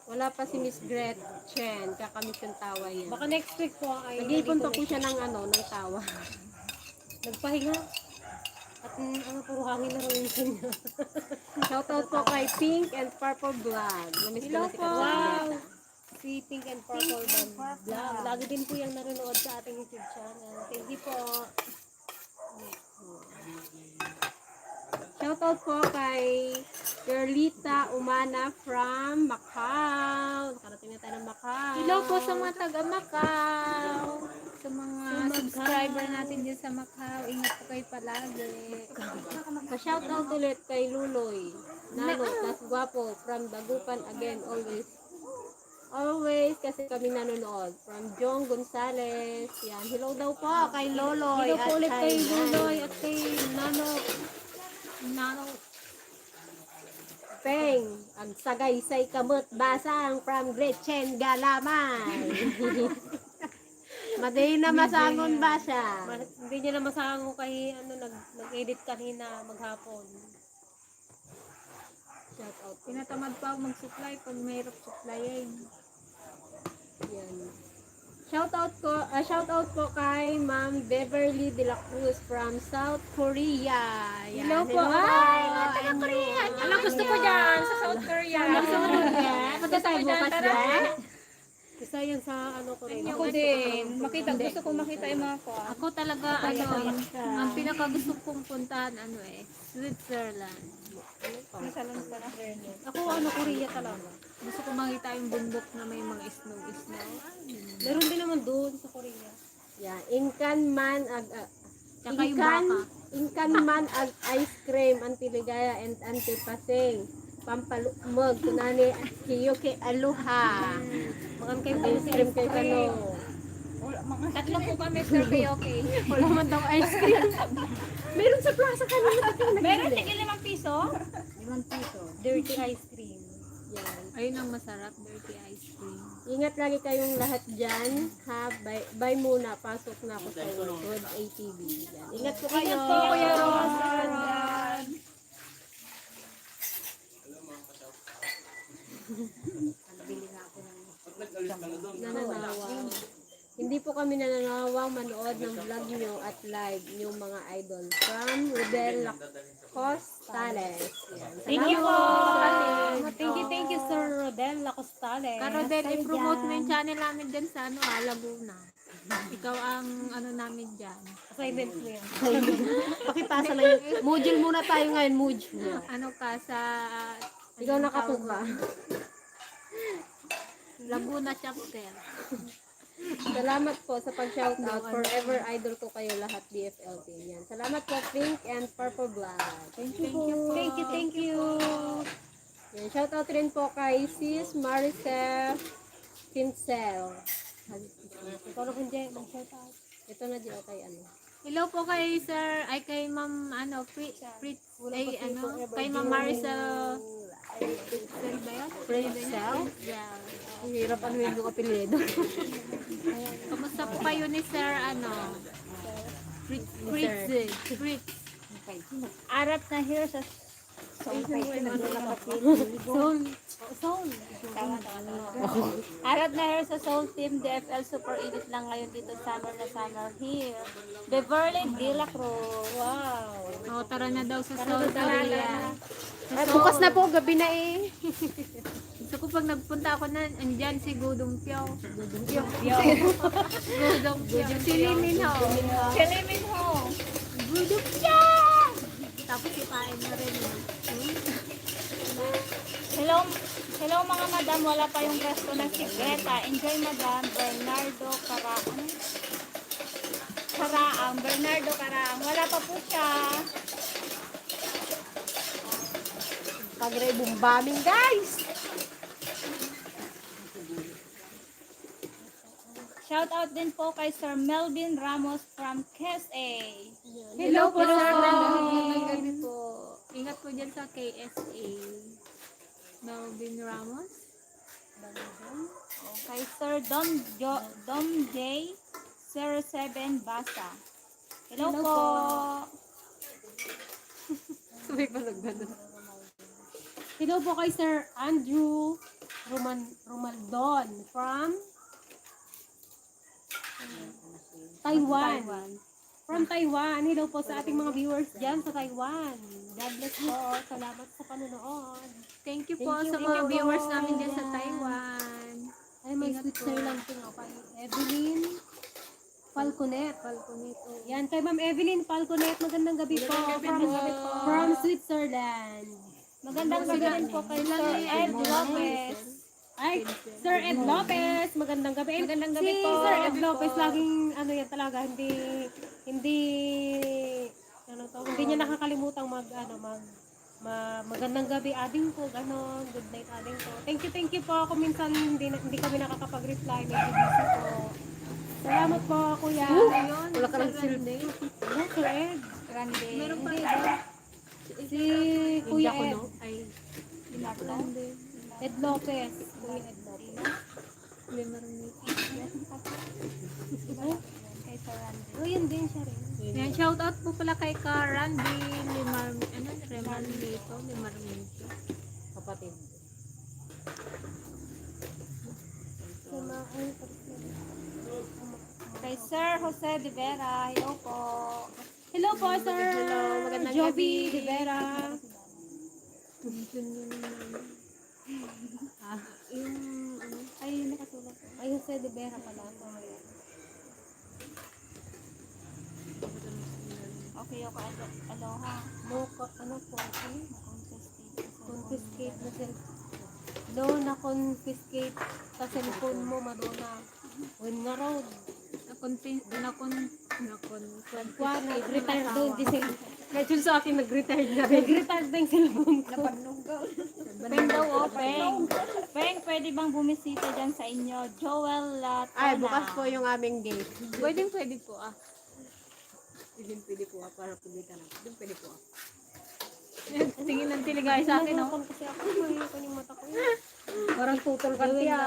Wala pa si Miss Gretchen, kakamit yung tawa yan. Baka next week po ay Nag-ipon pa po siya ng tawa. nagpahinga. At puro hangin na rin niya. Shoutout po kay Pink and Purple Vlog. Namiss ko na si Wow! Si Pink and Purple Vlog. Lagi din po yung nanonood sa ating YouTube channel. Thank you po. Shoutout po kay Perlita Umana from Macau. Nakarating na tayo ng Macau. Hello po sa mga taga Macau. Sa sa mga subscriber natin dyan sa Macau. Ingat po kayo palagi. Pa-shoutout ulit kay Luloy. Nano, tas guwapo, from Dagupan again, always. Always, kasi kami nanonood. From Jong Gonzales. Yan, hello daw po kay Loloy. Hello po ulit kay Nano. Luloy at kay Nano. Peng, ang sagaysay kamot basang from Gretchen Galamay. Maday na masangon ba siya? Hindi niya na masango kay nag-edit kanina maghapon. Shout out. Tinatamad pa ako mag-supply pag mahirap supplyin. Yan. Shoutout po kay Ma'am Beverly De La Cruz from South Korea. Yan. Hello po. Ay, taga Korea. Alam, gusto ko dyan sa South Korea. Gusto mo doon yan? Punta tayo bukas dyan? Isa yan sa ano ko rin. Ako din. Gusto ko makita yung mga ko. Ako talaga, ang pinaka gusto kong puntahan, Switzerland. Ako Korea talaga. Gusto ko makita yung bundok na may mga snow. Meron din naman doon sa Korea. Yan. Inkan man Tsaka yung baka. Inkan man ag ice cream, antiligaya and antipasing. Pampalumog, kunani kiyo kay aluha. Makan kayo Ice cream kay kano. Tatlo po kami, Sir okay. Wala man daw ice cream. Meron sa plaza kanina. Meron, tigil 5 piso? dirty ice cream. Yan. Ayun ang masarap, dirty ice cream. Ingat lagi kayong lahat dyan. Ha, bye muna. Pasok na ako sa World ATV. Yan. Ingat po kayo. Ingat po, Kuya Ron. Nananawang. Hindi po kami nananawang manood ng vlog nyo at live yung mga idol. From Rodel Costales. Yan. Thank you po. Thank you, Sir Rodel Lacostales. Karo din, i-promote mo yung channel namin dyan sa Laguna. Ikaw ang namin dyan. Assignment mo yan. Pakipasa lang yun. Module muna tayo ngayon. Module. Sa Ikaw nakatuka. Laguna chapter. Salamat po sa pag-shoutout. Forever idol ko kayo lahat, DFL team. Yan. Salamat po, Pink and Purple Black. Thank you. Thank you. Yan. Shoutout rin po kay Sis Maricel Pincel. Ikaw na kung Jay, mag-shoutout. Ito na dito kay Hello po kay kay Ma'am kay Ma'am Maricel. Maricel ba yun? Pincel. Yeah. Ang hirap yung apelyido. Kamusta po kayo ni Sir Fritz? Arap na here sa Soul. Arap na here sa Soul Team DFL. Super init lang ngayon dito. Summer na summer here. Beverly De La Cruz. Wow. Tara na daw sa South Korea. Bukas na po, gabi na eh. Gusto ko pag nagpunta ako andyan si Gudong Pyo. Gudong Pyo. Si Limin Ho. Gudong Pyo! Tapos ipain na rin. Hello mga madam, wala pa yung resto ng sikreta. Enjoy madam, Bernardo Caraang. Wala pa po siya. Pag-ray bombing, guys! Shout out din po kay Sir Melvin Ramos from KSA. Hello po, Sir Melvin. Gabi po. Ingat po dyan sa KSA. Melvin Ramos. Kay Sir Dom J 07 Basa. Hello po. Hello po kay Sir Andrew Romaldon from Taiwan. From Taiwan. Hello po sa ating mga viewers dyan sa Taiwan. God bless po. Salamat sa panonood. Thank you po sa mga viewers namin dyan sa Taiwan. Ay, may switcher lang po nga kay Evelyn Falconet. Yan, kay Ma'am Evelyn Falconet. Magandang gabi po. From Switzerland. Magandang gabi din po kay Sir Ed Lopez. Ay, Sir Ed Lopez, magandang gabi. Magandang gabi si po. Sir Ed Lopez, laging ano yan talaga, hindi, hindi niya nakakalimutang magandang gabi ading ko, ganon, good night ading ko. Thank you po. Kung minsan hindi kami nakakapag-reply, medyo busy po. Salamat po, kuya. Wala ka ng silbi. Ano, Sir Ed? Grande. Meron pa Si Kuya Hindi ako, Ed. no? Ay, Ed Lopez. Kuya Ed Lopez. Kay Sir Randy. Oh, yun din siya rin. Yan, shout out po pala kay Randy Remarmito. kapatid. Kay Sir Jose de Vera. Hello po. Hello po, Sir. Hello, magandang Joby gabi. Rivera. Ay, nakasulat po. Ay, Jose de Vera pala. Sorry. Okay, ako aloha. Ano po? Confiscate na na confiscate sa cellphone mo, Madonna. Win nga road. Kwa, nag-retire doon. Medyo sa akin, nag-retire na. Nag-retire na yung cellphone ko. Peng daw, oh, Peng. Peng, pwede bang bumisita dyan sa inyo? Joel Latona. Ay, bukas po yung aming gate. Pwede po ah. Pwede po para pumita lang. Pwede po. Tingin ng tiligay sa akin, no? Kasi ako, mayroon yung mata ko. Parang tutol ka tiya.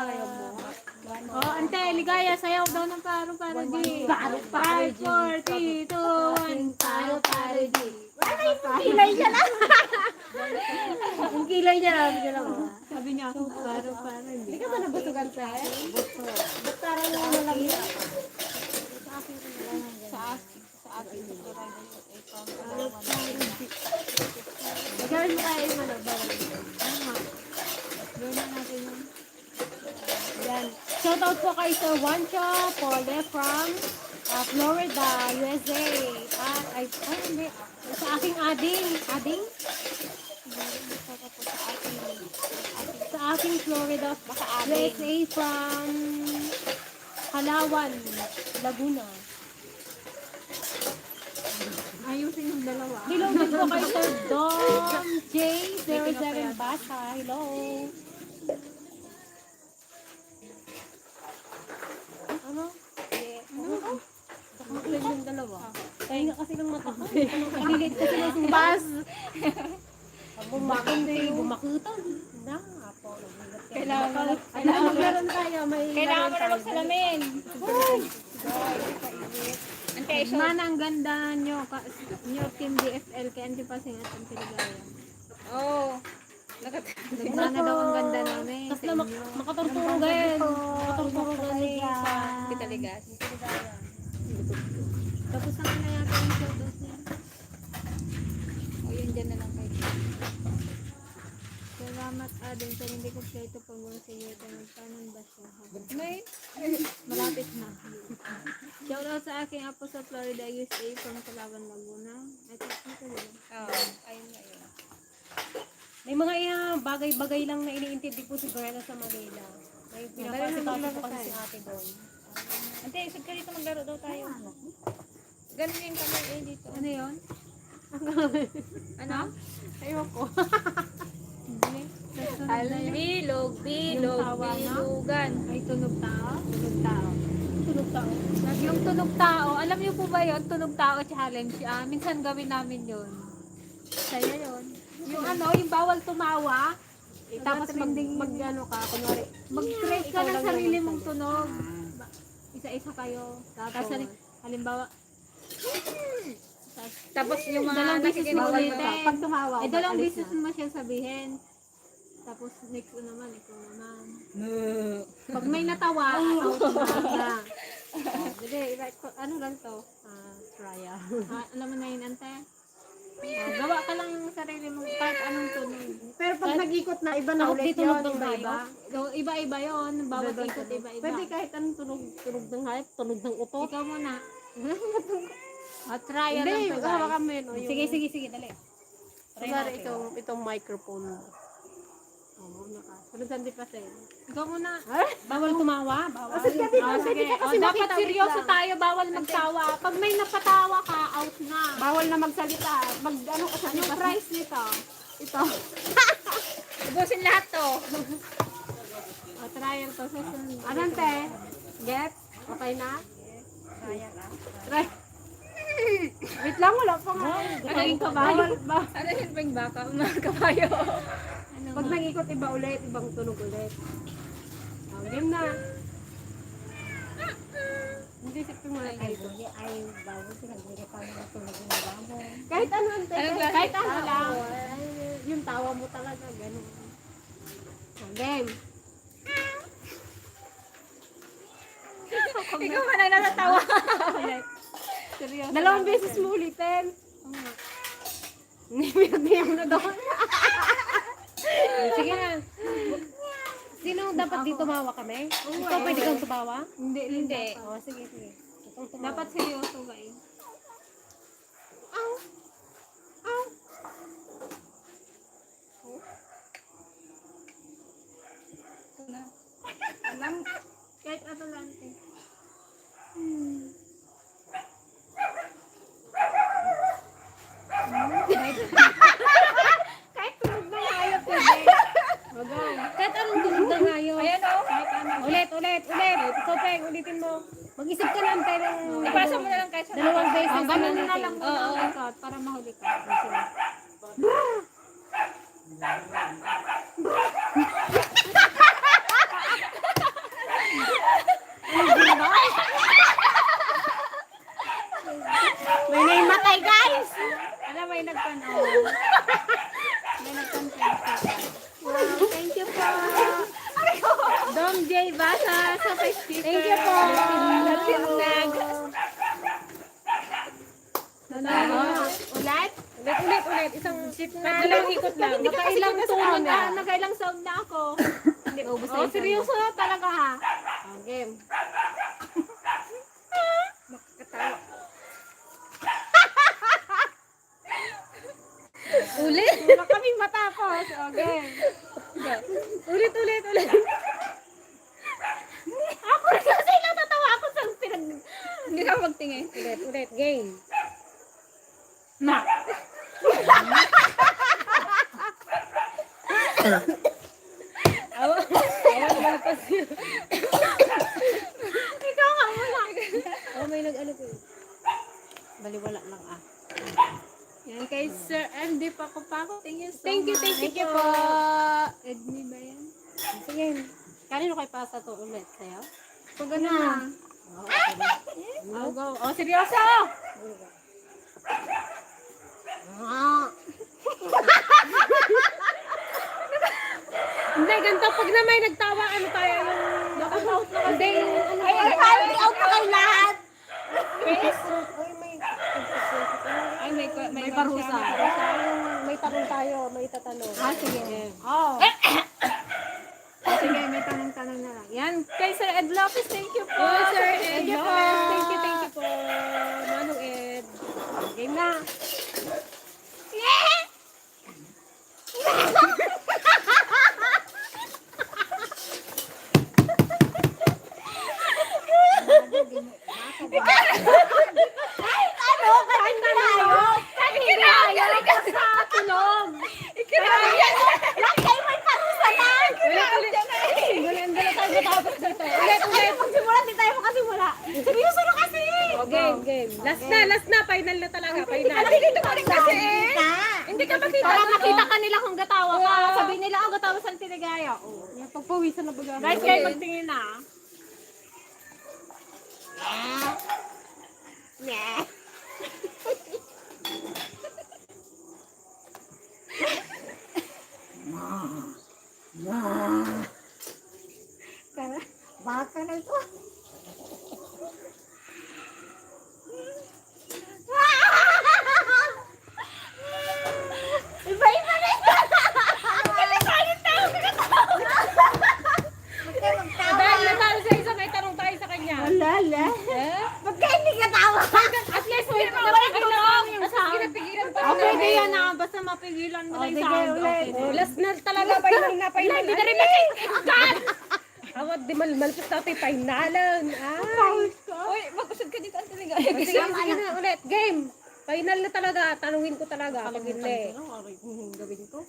Oh, ante, ligaya, sayaw daw ng paro di. 5, 4, 3, 2, 1, paro di. Kilay niya lang. Ang kilay niya lang. Sabi niya, paro di. Hindi ka ba nabusugan sa buto? Ba't parang ano lang yan? Sa ating subscriber ko ay from Gawin mo tayo yung ano, Gawin na natin yung Yan. Shout out po kay Sir Juancho Pole from Florida, USA. Hindi. Sa aking ading. Ading? Sa aking Florida, USA from Palawan, Laguna. ayusin yung dalawa. Hello din po kay Sir Dom J07 Basa. Hello. Ano? Makulit yung dalawa. Kaya nga kasi ng mata ko. Pagililit kasi ng subas. Bumakutan. Na, po. Kailangan meron tayo. Kailangan mo na magsalamin. Mana ang ganda nyo, Team DFL, kaya hindi pa singat ang tiligaya. Oh. Mana daw ang ganda namin. Tapos na makaturturugan. Makaturturugan sa Pitaligas. Tapos na na yata yung shoutout niya. O, yun dyan na lang kayo. Salamat Adin sa hindi kompleto pag mga sinita ng panon baso. May, Malapit na. Shoutout sa aking apo sa Florida, USA from Calaban, Laguna. Ito lang. ayun na yun. may mga bagay-bagay lang na iniintindi po si Berna sa Manila. May pinapasikaso po kasi si ate doon. Ante, isag ka dito, maglaro daw tayo. Ganun yung kamay eh dito. Ano yun? Ano? Ayoko. Bilog, bilugan. Ay, tunog tao? Tunog tao. Yung tunog tao, alam niyo po ba yun? Tunog tao challenge. Minsan gawin namin yun. Saya yun. Yung yung bawal tumawa. Tapos Mag-ano ka, kunwari. mag-create ka ng sarili mong tunog. Isa-isa kayo. Tapos halimbawa, Tapos yung mga dalawang beses nakikinig mo sa ulitin. Pag tumawa, Dalawang alis beses na. mo siya sabihin. Tapos next ko naman, ikaw naman. Pag may natawa, out na. Hindi, ano lang to? Trial. Alam mo na yun, ante? Gawa ka lang yung sarili mo, kahit anong tunog. Pero pag nag-ikot na, iba na Kahit ulit di tunog yun. ng Iba-iba. Iba-iba yun. Bawat ikot, iba-iba. Pwede kahit anong tunog ng hype, tunog ng utot. Ikaw muna. Trial lang Hindi, to, hawa guys. kami. No, Sige, dali. Try Kunwari natin. itong microphone. Oo, ka. Sunod di pa sa'yo. Ikaw muna. Bawal tumawa? Bawal. Sige. Dapat seryoso tayo. Bawal magtawa. Pag may napatawa ka, out na. Bawal na magsalita. Ano ka sa Anong price nito? Ito. Ubusin lahat to. Trial to sa sunod. Anong te? Get? Okay na? Try. Wait lang, wala pa nga. Naging kabayo. Ano yun ba yung baka? Mga kabayo. Pag nag-ikot, iba ulit. Ibang tunog ulit. Game na. Hindi, sipin mo na tayo. Kahit ano, ante. Kahit ano lang. Yung tawa mo talaga, gano'n. Game. Ikaw man ang natatawa. Seryoso. Dalawang beses mo ulitin. Pinagbiyak mo na doon. Sige na. Sino dapat dito tumawa kami? Ikaw pwede kang tumawa? Hindi. Oo, sige. Dapat seryoso ka eh. Alam, kahit ano lang eh. Kahit tunog na hayop pwede. Kahit anong tunog na ngayon. Ayan o. Ulit. Ikaw peng, ulitin mo. Mag-isip ka lang tayo ng Ipasa mo na lang kahit sa dalawang beses. ganun na lang muna ang record para mahuli ka. May naimatay, guys! Alam, may nagpanood. May nagpanood. Wow, thank you po. Dom J. Basa sa sticker. Thank you po. Ulit? Ulit. Isang shit na. Dalawang ikot lang. Nakailang tunog na. Nakailang sound na ako. Hindi, ubus na Oh, yung seryoso na talaga ha. game. Ulit? Wala kaming matapos. Okay. Ulit. Ako rin kasi natatawa ako sa pinag... Hindi ka magtingin. Ulit. Game. Ma. Ikaw nga muna. Oh, may nag-ano ko. Baliwala lang Yan kay Sir MD Paco. Thank you so Thank you po. Edmi ba yan? Sige. Kanino kayo pasa to ulit? Sa'yo? Pag ano na. Go. Oh, seryoso! Hindi, ganito. Pag na may nagtawa, ano tayo yung... Out na kasi. Out na kayo lahat! May parusa. May tanong tayo, may tatanong. Sige. Oh. Sige, may tanong-tanong na lang. Yan, kay Sir Ed Lopez, thank you po. Sir Ed Thank you po. Lopez. Thank you po. Manong Ed. Game na. Game. Last na. Final na talaga. Final. Hindi ka makita. Para makita ka nila kung gatawa ka. Sabihin nila, gatawa sa tinigaya. Pagpawisan na baga. Guys, kayo magtingin na. Baka na ito. Iba-iba na ito. Dahil natalo sa isa, may tanong tayo sa kanya. Ba't ka hindi ka tawa? At least, wait. Walang tulong. Pinapigilan pa. pwede yan ah. Basta mapigilan mo na yung sound. Okay. Last na talaga, final na, final. Hindi na rin makikigan! Awad di malmalpos natin, finalan. Uy, mag-usad ka dito ang talaga. Sige na ulit, game. Final na talaga, tanungin ko talaga. Pag hindi. Gawin ko.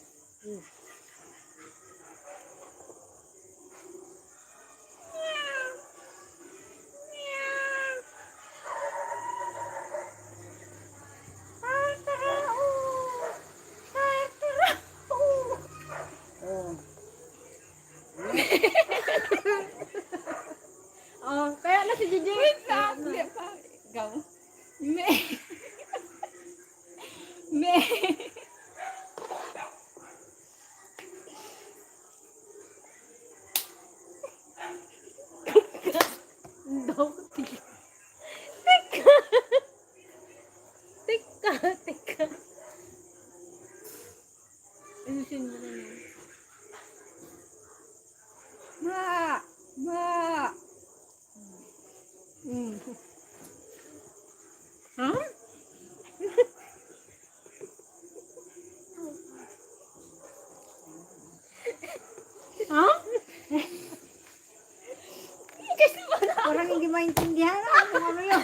Oh, kaya na si Gigi. Hindi pa. Go. Me. Me. Teka. Ayusin mo na yan. Ma. Ha? Ha? Parang hindi maintindihan. Ano yun?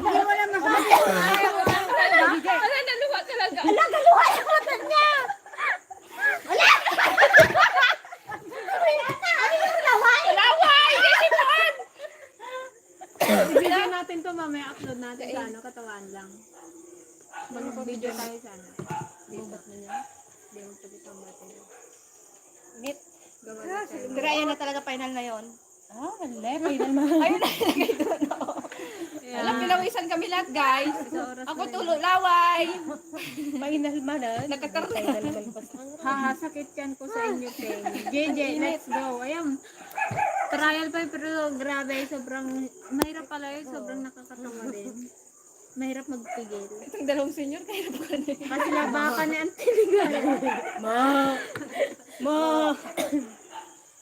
Hindi mo na masabi. Wala, naluwa talaga. Ibigay natin to mamaya. Upload natin sa ano, katawan lang. Mag-video tayo sa ano. Bubat na niya. Hindi mo pagkita ang batin. Init. Gawa na tayo. Pero ayan na talaga final na yon. Wala. Final na. Ayun na, nilagay doon. Alam, pinawisan kami lahat, guys. Ako tulo, laway. Final man ah. Nakakarne. Final malpas. Sakit yan ko sa inyo, Ken. JJ, let's go. Ayan. Trial pa yun, pero grabe. Sobrang, mahirap pala yun. Sobrang nakakatawa din. Mahirap magpigil. Itong dalawang senior, kaya na pa rin. Kasi labakan ni Antiligan. Ma.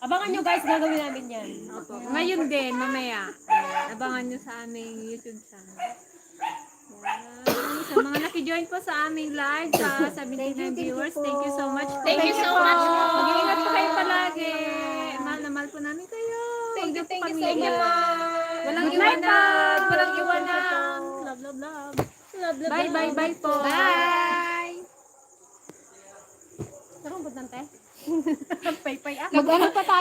Abangan nyo guys, gagawin namin yan. Opo. Ngayon din, mamaya. Ayan, abangan nyo sa aming YouTube channel. Ayan. Sa mga nakijoin po sa aming live, sa 79 viewers, thank you so much. Thank you so much po. Mag-iingat po kayo palagi. Mahal na mahal po namin kayo. Thank you, Huwag thank you niyo so po much. pamilya. Walang Good night, iwanan. po. Walang iwanan. Love, love, love. Bye, bye, bye po. Bye! Sarong budante. Mag-ano pa tayo?